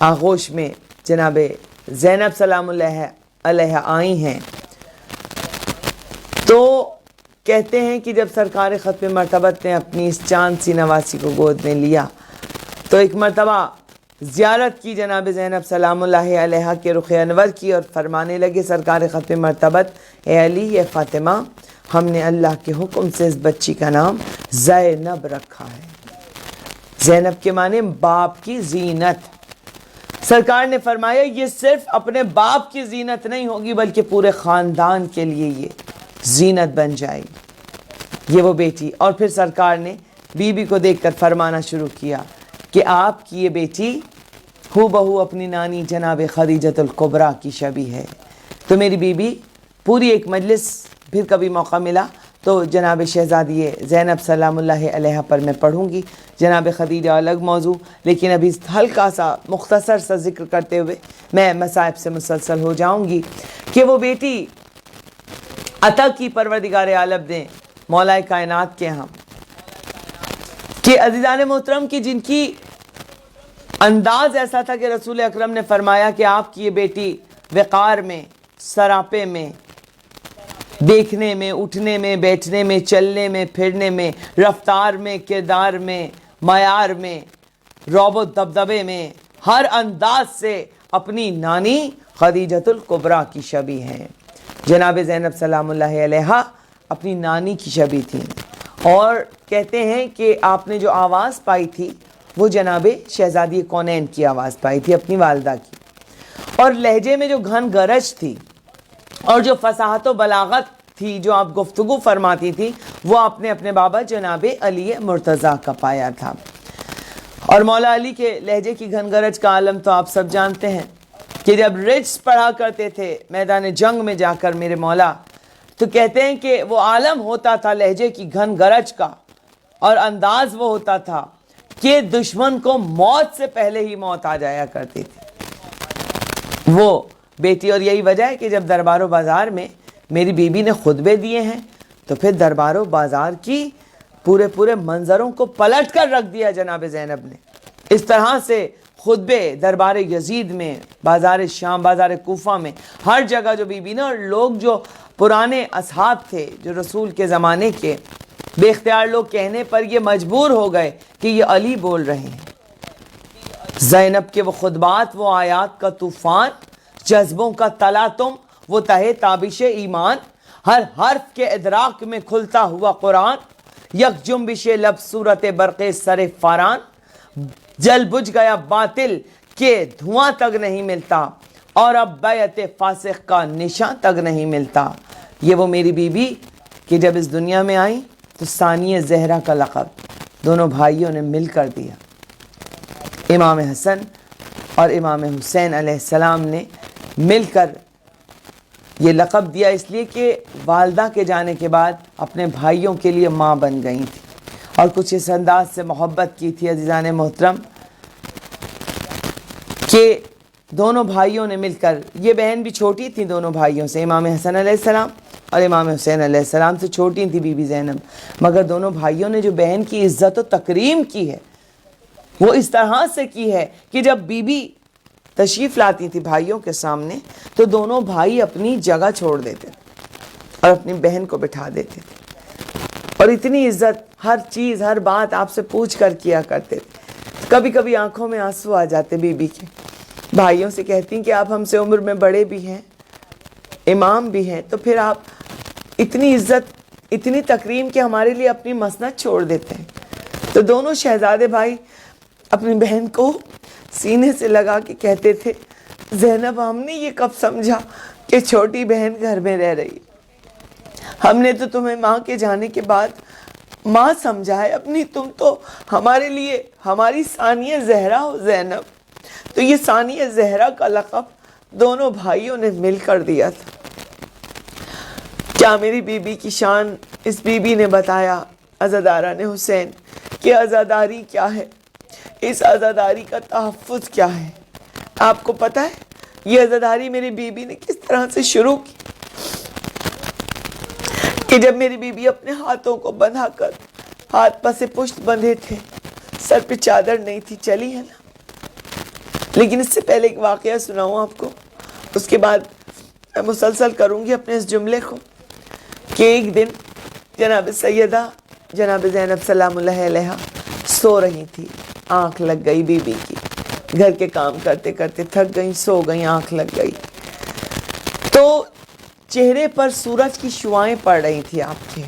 آغوش میں جناب زینب سلام اللہ علیہا آئی ہیں، تو کہتے ہیں کہ جب سرکار ختم مرتبت نے اپنی اس چاند سی نواسی کو گود میں لیا تو ایک مرتبہ زیارت کی جناب زینب سلام اللہ علیہا کے رخ انور کی، اور فرمانے لگے سرکار ختم مرتبت، اے علی، اے فاطمہ، ہم نے اللہ کے حکم سے اس بچی کا نام زینب رکھا ہے۔ زینب کے معنی باپ کی زینت۔ سرکار نے فرمایا یہ صرف اپنے باپ کی زینت نہیں ہوگی بلکہ پورے خاندان کے لیے یہ زینت بن جائے گی، یہ وہ بیٹی۔ اور پھر سرکار نے بی بی کو دیکھ کر فرمانا شروع کیا کہ آپ کی یہ بیٹی ہو بہو اپنی نانی جناب خدیجۃ الکبریٰ کی شبیہ ہے۔ تو میری بی بی پوری ایک مجلس، پھر کبھی موقع ملا تو جناب شہزادی زینب سلام اللہ علیہا پر میں پڑھوں گی، جناب خدیجہ الگ موضوع، لیکن ابھی ہلکا سا مختصر سا ذکر کرتے ہوئے میں مصائب سے مسلسل ہو جاؤں گی کہ وہ بیٹی عطا کی پروردگار عالم نے مولا کائنات کے ہم کہ عزیزان محترم کی جن کی انداز ایسا تھا کہ رسول اکرم نے فرمایا کہ آپ کی یہ بیٹی وقار میں، سراپے میں، دیکھنے میں، اٹھنے میں، بیٹھنے میں، چلنے میں، پھرنے میں، رفتار میں، کردار میں، معیار میں، رعب و دبدبے میں، ہر انداز سے اپنی نانی خدیجۃ الکبریٰ کی شبیہ ہیں۔ جناب زینب سلام اللہ علیہا اپنی نانی کی شبیہ تھیں، اور کہتے ہیں کہ آپ نے جو آواز پائی تھی وہ جناب شہزادی کونین کی آواز پائی تھی، اپنی والدہ کی، اور لہجے میں جو گھن گرج تھی اور جو فصاحت و بلاغت تھی جو آپ گفتگو فرماتی تھی، وہ آپ نے اپنے بابا جناب علی مرتضیٰ کا پایا تھا۔ اور مولا علی کے لہجے کی گھن گرج کا عالم تو آپ سب جانتے ہیں کہ جب رجز پڑھا کرتے تھے میدان جنگ میں جا کر میرے مولا، تو کہتے ہیں کہ وہ عالم ہوتا تھا لہجے کی گھن گرج کا، اور انداز وہ ہوتا تھا کہ دشمن کو موت سے پہلے ہی موت آ جایا کرتی تھی وہ بیٹی۔ اور یہی وجہ ہے کہ جب دربار و بازار میں میری بیوی نے خطبے دیے ہیں تو پھر دربار و بازار کی پورے منظروں کو پلٹ کر رکھ دیا جناب زینب نے۔ اس طرح سے خطبے دربار یزید میں، بازار شام، بازار کوفہ میں، ہر جگہ جو بیوی نے، اور لوگ جو پرانے اصحاب تھے جو رسول کے زمانے کے، بے اختیار لوگ کہنے پر یہ مجبور ہو گئے کہ یہ علی بول رہے ہیں۔ زینب کے وہ خطبات، وہ آیات کا طوفان، جذبوں کا تلاطم، وہ تہے تابش ایمان، ہر حرف کے ادراک میں کھلتا ہوا قرآن، یک جنبش لب صورت برق سر فاران، جل بجھ گیا باطل کہ دھواں تک نہیں ملتا، اور اب بیعت فاسق کا نشان تک نہیں ملتا۔ یہ وہ میری بیوی کہ جب اس دنیا میں آئی تو ثانیہ زہرا کا لقب دونوں بھائیوں نے مل کر دیا۔ امام حسن اور امام حسین علیہ السلام نے مل کر یہ لقب دیا، اس لیے کہ والدہ کے جانے کے بعد اپنے بھائیوں کے لیے ماں بن گئی تھی اور کچھ اس انداز سے محبت کی تھی عزیزان محترم کہ دونوں بھائیوں نے مل کر، یہ بہن بھی چھوٹی تھی دونوں بھائیوں سے، امام حسن علیہ السلام اور امام حسین علیہ السلام سے چھوٹی تھی بی بی زینب، مگر دونوں بھائیوں نے جو بہن کی عزت و تکریم کی ہے وہ اس طرح سے کی ہے کہ جب بی بی تشریف لاتی تھی بھائیوں کے سامنے تو دونوں بھائی اپنی جگہ چھوڑ دیتے اور اپنی بہن کو بٹھا دیتے تھے، اور اتنی عزت، ہر چیز ہر بات آپ سے پوچھ کر کیا کرتے تھے۔ کبھی کبھی آنکھوں میں آنسو آ جاتے بی بی کے، بھائیوں سے کہتی ہیں کہ آپ ہم سے عمر میں بڑے بھی ہیں، امام بھی ہیں، تو پھر آپ اتنی عزت اتنی تکریم کہ ہمارے لیے اپنی مسند چھوڑ دیتے ہیں۔ تو دونوں شہزادے بھائی اپنی بہن کو سینے سے لگا کے کہتے تھے، زینب ہم نے یہ کب سمجھا کہ چھوٹی بہن گھر میں رہ رہی، ہم نے تو تمہیں ماں کے جانے کے بعد ماں سمجھا ہے اپنی، تم تو ہمارے لیے ہماری ثانیہ زہرا ہو زینب۔ تو یہ ثانیہ زہرا کا لقب دونوں بھائیوں نے مل کر دیا تھا۔ کیا میری بی بی کی شان اس بی بی نے بتایا عزاداران حسین کہ عزاداری کیا ہے، اس عزاداری کا تحفظ کیا ہے۔ آپ کو پتہ ہے یہ عزاداری میری بی بی نے کس طرح سے شروع کی کہ جب میری بی بی اپنے ہاتھوں کو بندھا کر ہاتھ پسے پشت بندھے تھے، سر پہ چادر نہیں تھی، چلی ہے نا۔ لیکن اس سے پہلے ایک واقعہ سناؤں آپ کو، اس کے بعد میں مسلسل کروں گی اپنے اس جملے کو کہ ایک دن جناب سیدہ جناب زینب سلام اللہ علیہا سو رہی تھی، آنکھ لگ گئی بی بی کی، گھر کے کام کرتے کرتے تھک گئی، سو گئی، آنکھ لگ گئی، تو چہرے پر سورج کی شعائیں پڑ رہی تھی آپ کے۔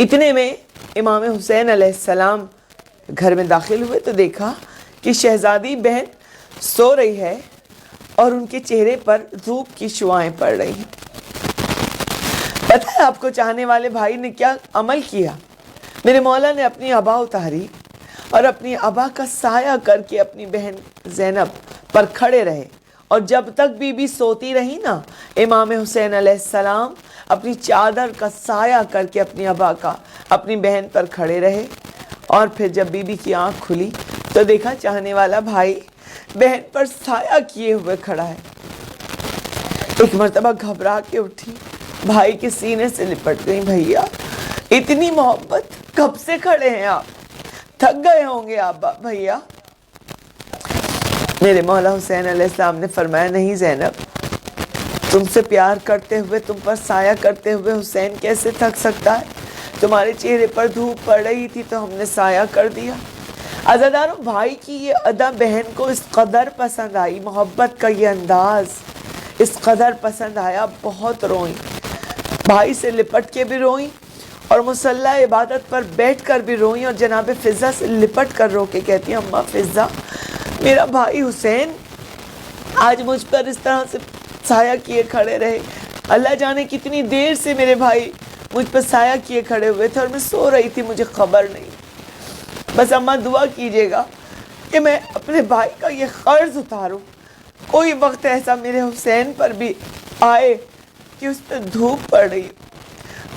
اتنے میں امام حسین علیہ السلام گھر میں داخل ہوئے تو دیکھا کہ شہزادی بہن سو رہی ہے اور ان کے چہرے پر دھوپ کی شعائیں پڑ رہی ہیں۔ پتہ ہے آپ کو چاہنے والے بھائی نے کیا عمل کیا؟ میرے مولا نے اپنی عبا اتاری اور اپنی عبا کا سایہ کر کے اپنی بہن زینب پر کھڑے رہے، اور جب تک بی بی سوتی رہی نا، امام حسین علیہ السلام اپنی چادر کا سایہ کر کے اپنی عبا کا اپنی بہن پر کھڑے رہے، اور پھر جب بی بی کی آنکھ کھلی تو دیکھا چاہنے والا بھائی بہن پر سایہ کیے ہوئے کھڑا ہے۔ ایک مرتبہ گھبرا کے اٹھی، بھائی کے سینے سے لپٹ گئی، بھیا اتنی محبت کب سے کھڑے ہیں آپ، تھک گئے ہوں گے آپ بھیا۔ میرے مولا حسین علیہ السلام نے فرمایا، نہیں زینب، تم سے پیار کرتے ہوئے، تم پر سایہ کرتے ہوئے حسین کیسے تھک سکتا ہے؟ تمہارے چہرے پر دھوپ پڑ رہی تھی تو ہم نے سایہ کر دیا۔ عزاداروں، بھائی کی یہ ادا بہن کو اس قدر پسند آئی، محبت کا یہ انداز اس قدر پسند آیا، بہت روئیں، بھائی سے لپٹ کے بھی روئیں اور مصلی عبادت پر بیٹھ کر بھی روئیں، اور جناب فضہ سے لپٹ کر رو کے کہتی ہیں، اماں فضہ، میرا بھائی حسین آج مجھ پر اس طرح سے سایہ کیے کھڑے رہے، اللہ جانے کتنی دیر سے میرے بھائی مجھ پر سایہ کیے کھڑے ہوئے تھے اور میں سو رہی تھی، مجھے خبر نہیں۔ بس اماں دعا کیجیے گا کہ میں اپنے بھائی کا یہ قرض اتاروں، کوئی وقت ایسا میرے حسین پر بھی آئے کہ اس پہ دھوپ پڑ رہی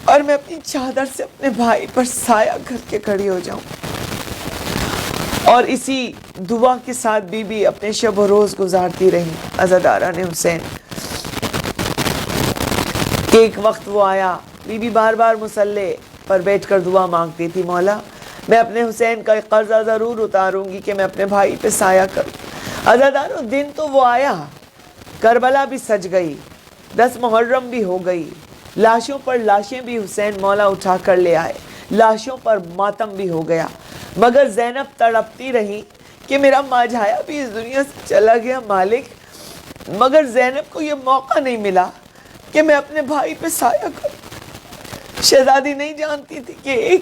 اور میں اپنی چادر سے اپنے بھائی پر سایہ کر کے کھڑی ہو جاؤں۔ اور اسی دعا کے ساتھ بی بی اپنے شب و روز گزارتی رہی عزاداران حسین۔ ایک وقت وہ آیا، بی بی بار بار مصلی پر بیٹھ کر دعا مانگتی تھی، مولا میں اپنے حسین کا ایک قرضہ ضرور اتاروں گی کہ میں اپنے بھائی پہ سایہ کروں۔ عزاداروں، دن تو وہ آیا، کربلا بھی سج گئی، 10 محرم بھی ہو گئی، لاشوں پر لاشیں بھی حسین مولا اٹھا کر لے آئے، لاشوں پر ماتم بھی ہو گیا، مگر زینب تڑپتی رہی کہ میرا ماجھایا بھی اس دنیا سے چلا گیا مالک، مگر زینب کو یہ موقع نہیں ملا کہ میں اپنے بھائی پہ سایہ کروں۔ شہزادی نہیں جانتی تھی کہ ایک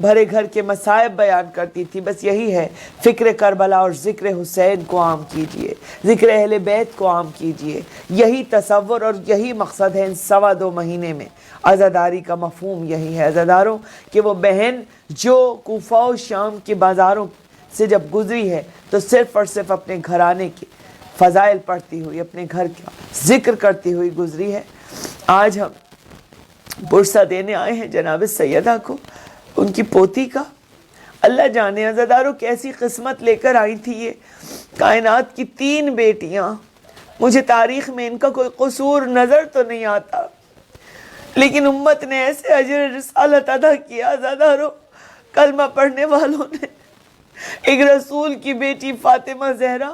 بھرے گھر کے مصائب بیان کرتی تھی. بس یہی ہے, فکر کربلا اور ذکر حسین کو عام کیجئے, ذکر اہل بیت کو عام کیجئے. یہی تصور اور یہی مقصد ہے ان 2.25 مہینے میں. عزاداری کا مفہوم یہی ہے عزاداروں, کہ وہ بہن جو کوفہ و شام کے بازاروں سے جب گزری ہے تو صرف اور صرف اپنے گھرانے کے فضائل پڑھتی ہوئی, اپنے گھر کا ذکر کرتی ہوئی گزری ہے. آج ہم پرسہ دینے آئے ہیں جناب سیدہ کو, ان کی پوتی کا. اللہ جانے عزاداروں کیسی قسمت لے کر آئی تھی یہ کائنات کی 3 بیٹیاں. مجھے تاریخ میں ان کا کوئی قصور نظر تو نہیں آتا, لیکن امت نے ایسے اجر رسالت ادا کیا عزاداروں, کلمہ پڑھنے والوں نے. ایک رسول کی بیٹی فاطمہ زہرا,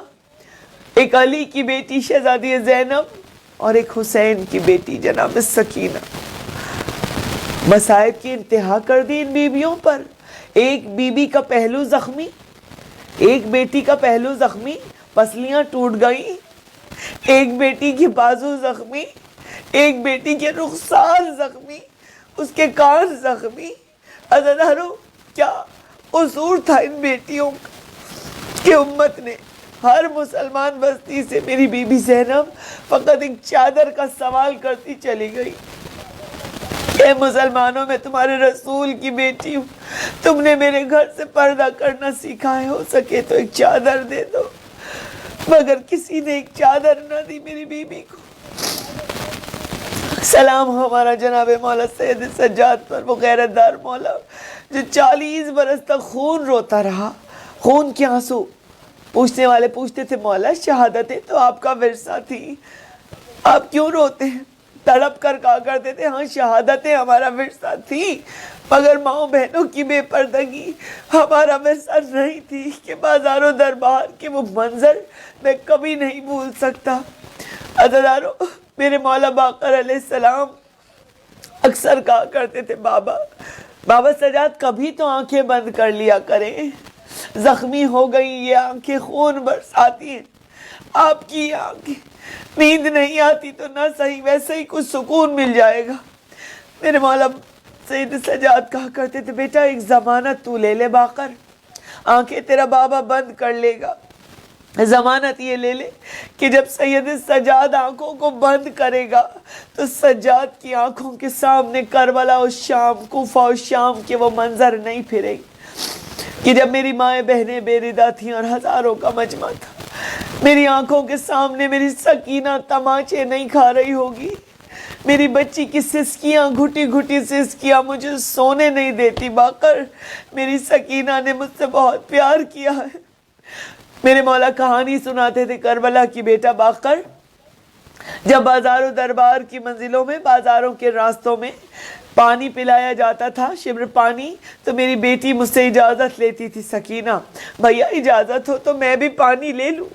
ایک علی کی بیٹی شہزادی زینب, اور ایک حسین کی بیٹی جناب سکینہ. مصائب کی انتہا کر دی ان بیویوں پر. ایک بیوی کا پہلو زخمی, ایک بیٹی کا پہلو زخمی, پسلیاں ٹوٹ گئیں. ایک بیٹی کی بازو زخمی, ایک بیٹی کے رخسار زخمی, اس کے کان زخمی. عزاداروں کیا قصور تھا ان بیٹیوں کا کہ امت نے ہر مسلمان بستی سے میری بی بی زینب فقط ایک چادر کا سوال کرتی چلی گئی. اے مسلمانوں, میں تمہارے رسول کی بیٹی ہوں, تم نے میرے گھر سے پردہ کرنا سیکھا ہے, ہو سکے تو ایک چادر دے دو. مگر کسی نے ایک چادر نہ دی میری بیوی کو. سلام ہو ہمارا جناب مولا سید سجاد پر, وہ غیرت دار مولا جو 40 برس تک خون روتا رہا, خون کے آنسو. پوچھنے والے پوچھتے تھے مولا شہادتیں تو آپ کا ورثہ تھی, آپ کیوں روتے ہیں؟ تڑپ کر کہا کرتے تھے ہاں شہادتیں ہمارا ورثہ تھی, مگر ماں بہنوں کی بے پردگی ہمارا ورثہ نہیں تھی. کہ بازاروں دربار کے وہ منظر میں کبھی نہیں بھول سکتا. عزاداروں میرے مولا باقر علیہ السلام اکثر کہا کرتے تھے بابا سجاد کبھی تو آنکھیں بند کر لیا کریں, زخمی ہو گئی یہ آنکھیں خون برساتی ہیں. آپ کی آنکھیں نیند نہیں آتی تو نہ صحیح ویسے ہی کچھ سکون مل جائے گا. میرے مولا سید سجاد کہا کرتے تھے بیٹا ایک ضمانت تو لے لے باقر, آنکھیں تیرا بابا بند کر لے گا. ضمانت یہ لے لے کہ جب سید سجاد آنکھوں کو بند کرے گا تو سجاد کی آنکھوں کے سامنے کربلا و شام, کوفہ و شام کے وہ منظر نہیں پھرے گی کہ جب میری مائیں بہنیں بے ردا تھیں اور ہزاروں کا مجمع تھا. میری آنکھوں کے سامنے میری سکینہ تماچے نہیں کھا رہی ہوگی, میری بچی کی سسکیاں گھٹی گھٹی سسکیاں مجھے سونے نہیں دیتی. باقر میری سکینہ نے مجھ سے بہت پیار کیا ہے. میرے مولا کہانی سناتے تھے کربلا کی بیٹا باقر, جب بازار و دربار کی منزلوں میں, بازاروں کے راستوں میں پانی پلایا جاتا تھا, شبر پانی, تو میری بیٹی مجھ سے اجازت لیتی تھی سکینہ بھیا اجازت ہو تو میں بھی پانی لے لوں.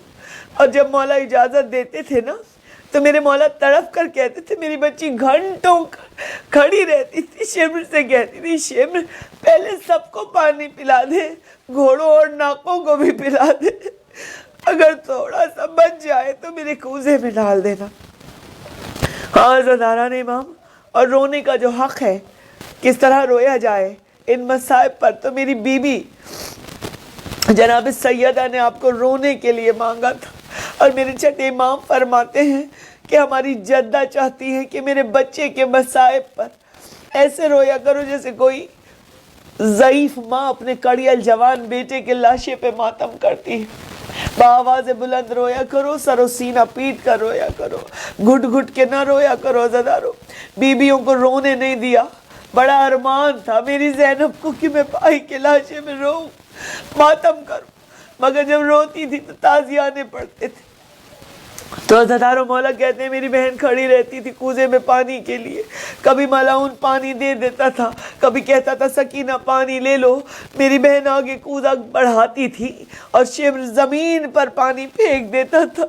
اور جب مولا اجازت دیتے تھے نا تو میرے مولا تڑپ کر کہتے تھے میری بچی گھنٹوں کھڑی رہتی تھی, شبر سے کہتی تھی شبر پہلے سب کو پانی پلا دے, گھوڑوں اور ناکوں کو بھی پلا دے, اگر تھوڑا سا بچ جائے تو میرے کوزے میں ڈال دینا. ہاں عزاداران امام, اور رونے کا جو حق ہے کس طرح رویا جائے ان مصائب پر, تو میری بیوی جناب سیدہ نے آپ کو رونے کے لیے مانگا تھا. اور میرے چھٹے امام فرماتے ہیں کہ ہماری جدہ چاہتی ہے کہ میرے بچے کے مصائب پر ایسے رویا کرو جیسے کوئی ضعیف ماں اپنے کڑیل جوان بیٹے کے لاشے پہ ماتم کرتی ہے. بآواز بلند رویا کرو, سر و سینہ پیٹ کر رویا کرو, گھٹ گھٹ کے نہ رویا کرو. عزادارو بیویوں کو رونے نہیں دیا, بڑا ارمان تھا میری زینب کو کہ میں بھائی کے لاشے میں روؤں, ماتم کروں, مگر جب روتی تھی تو تازیانے پڑتے تھے. تو عزادارو مولا کہتے ہیں میری بہن کھڑی رہتی تھی کوزے میں پانی کے لیے, کبھی ملاؤن پانی دے دیتا تھا, کبھی کہتا تھا سکینہ پانی لے لو. میری بہن آگے کوزہ بڑھاتی تھی اور شبر زمین پر پانی پھینک دیتا تھا,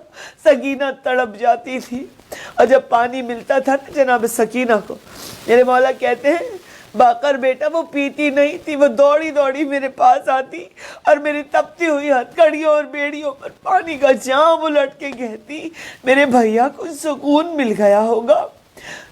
سکینہ تڑپ جاتی تھی. اور جب پانی ملتا تھا نا جناب سکینہ کو, میرے مولا کہتے ہیں باقر بیٹا وہ پیتی نہیں تھی, وہ دوڑی دوڑی میرے پاس آتی اور میری تپتی ہوئی ہتھکڑیوں اور بیڑیوں پر پانی کا جام الٹ کے کہتی میرے بھیا کو سکون مل گیا ہوگا,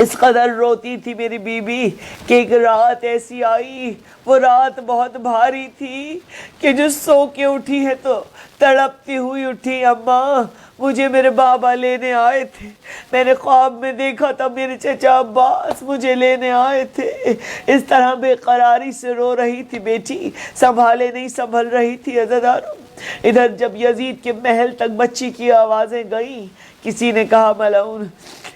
اس قدر روتی تھی میری بیوی کہ ایک رات ایسی آئی، وہ رات بہت بھاری تھی کہ جو سو کے اٹھی ہے تو تڑپتی ہوئی اٹھی، اماں مجھے میرے بابا لینے آئے تھے، میں نے خواب میں دیکھا تھا میرے چچا عباس مجھے لینے آئے تھے۔ اس طرح بے قراری سے رو رہی تھی بیٹی، سنبھالے نہیں سنبھل رہی تھی عزیزانو۔ ادھر جب یزید کے محل تک بچی کی آوازیں گئیں، کسی نے کہا ملعون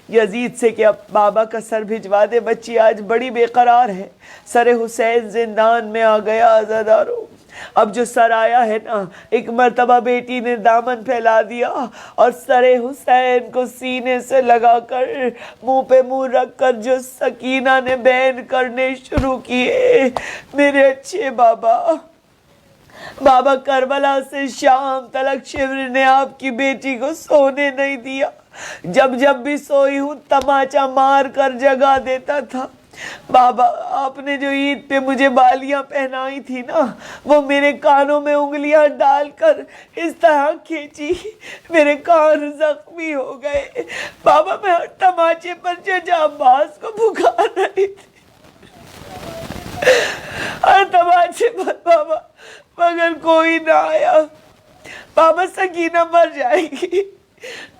یزید سے کہ اب بابا کا سر بھجوا دے، بچی آج بڑی بے قرار ہے، سر حسین زندان میں آ گیا عزیزانو۔ اب جو سر آیا ہے نا، ایک مرتبہ بیٹی نے دامن پھیلا دیا اور سر حسین کو سینے سے لگا کر منہ پہ منہ رکھ کر جو سکینہ نے بین کرنے شروع کیے، میرے اچھے بابا، بابا کربلا سے شام تلک شیور نے آپ کی بیٹی کو سونے نہیں دیا، جب جب بھی سوئی ہوں تماچا مار کر جگا دیتا تھا۔ بابا آپ نے جو عید پہ مجھے بالیاں پہنائی تھی نا، وہ میرے کانوں میں انگلیاں ڈال کر اس طرح کھینچی، میرے کان زخمی ہو گئے۔ بابا میں ہر تماچے پر چچا عباس کو پکار رہی تھی، ہر تماچے پر بابا، مگر کوئی نہ آیا۔ بابا سکینہ مر جائے گی،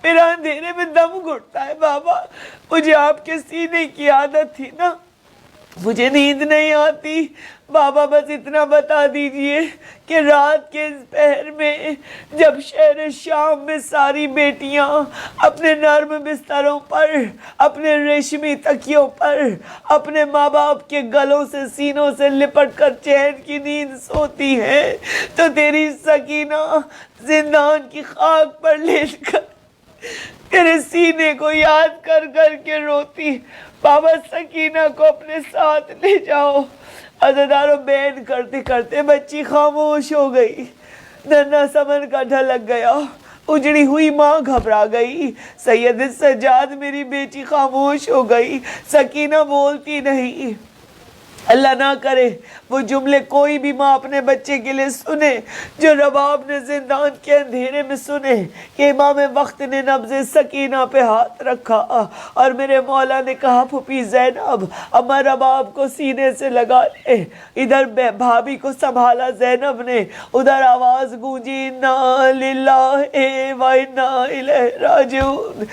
میرا اندھیرے میں دم گھٹتا ہے بابا، مجھے آپ کے سینے کی عادت تھی نا، مجھے نیند نہیں آتی۔ بابا بس اتنا بتا دیجئے کہ رات کے اس پہر میں جب شہر شام میں ساری بیٹیاں اپنے نرم بستروں پر، اپنے ریشمی تکیوں پر، اپنے ماں باپ کے گلوں سے سینوں سے لپٹ کر چین کی نیند سوتی ہیں، تو تیری سکینہ زندان کی خاک پر لیٹ کر تیرے سینے کو یاد کر کر کے روتی۔ بابا سکینہ کو اپنے ساتھ لے جاؤ۔ عزیزانو بین کرتے کرتے بچی خاموش ہو گئی، ننھا سمن کا ڈھلک گیا، اجڑی ہوئی ماں گھبرا گئی، سید سجاد میری بیٹی خاموش ہو گئی، سکینہ بولتی نہیں۔ اللہ نہ کرے وہ جملے کوئی بھی ماں اپنے بچے کے لیے سنے جو رباب نے زندان کے اندھیرے میں سنے کہ امام وقت نے نبض سکینہ پہ ہاتھ رکھا اور میرے مولا نے کہا پھوپھی زینب اماں رباب کو سینے سے لگا لے۔ ادھر بھابھی کو سنبھالا زینب نے، ادھر آواز گونجی انا للہ و انا الیہ راجعون،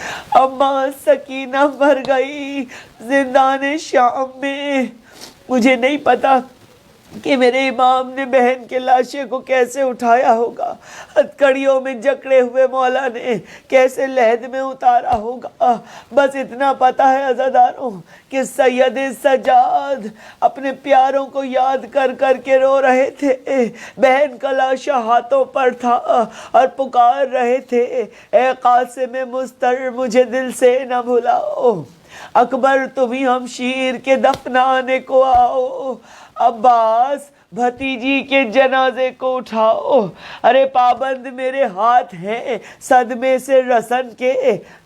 اماں سکینہ مر گئی زندان شام میں۔ مجھے نہیں پتا کہ میرے امام نے بہن کے لاشے کو کیسے اٹھایا ہوگا، ہتھکڑیوں میں جکڑے ہوئے مولا نے کیسے لحد میں اتارا ہوگا، بس اتنا پتا ہے عزاداروں کہ سید سجاد اپنے پیاروں کو یاد کر کر کے رو رہے تھے، بہن کا لاشا ہاتھوں پر تھا اور پکار رہے تھے اے قاسم مستر مجھے دل سے نہ بھلاؤ، اکبر تمہیں ہم شیر کے دفنانے کو آؤ، عباس بھتیجی کے جنازے کو اٹھاؤ، ارے پابند میرے ہاتھ ہیں صدمے سے رسن کے،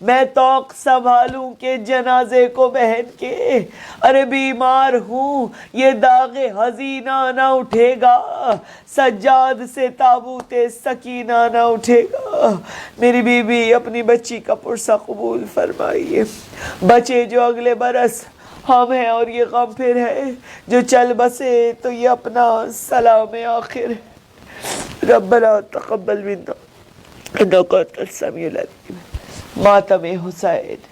میں توق سنبھالوں کے جنازے کو بہن کے، ارے بیمار ہوں یہ داغ حزینہ نہ اٹھے گا، سجاد سے تابوت سکینہ نہ اٹھے گا۔ میری بیوی اپنی بچی کا پرسہ قبول فرمائیے، بچے جو اگلے برس ہم ہیں اور یہ غم پھر ہے، جو چل بسے تو یہ اپنا سلام آخر ہے۔ ربنا تقبل منا انک انت السمیع العلیم۔ ماتم حسین۔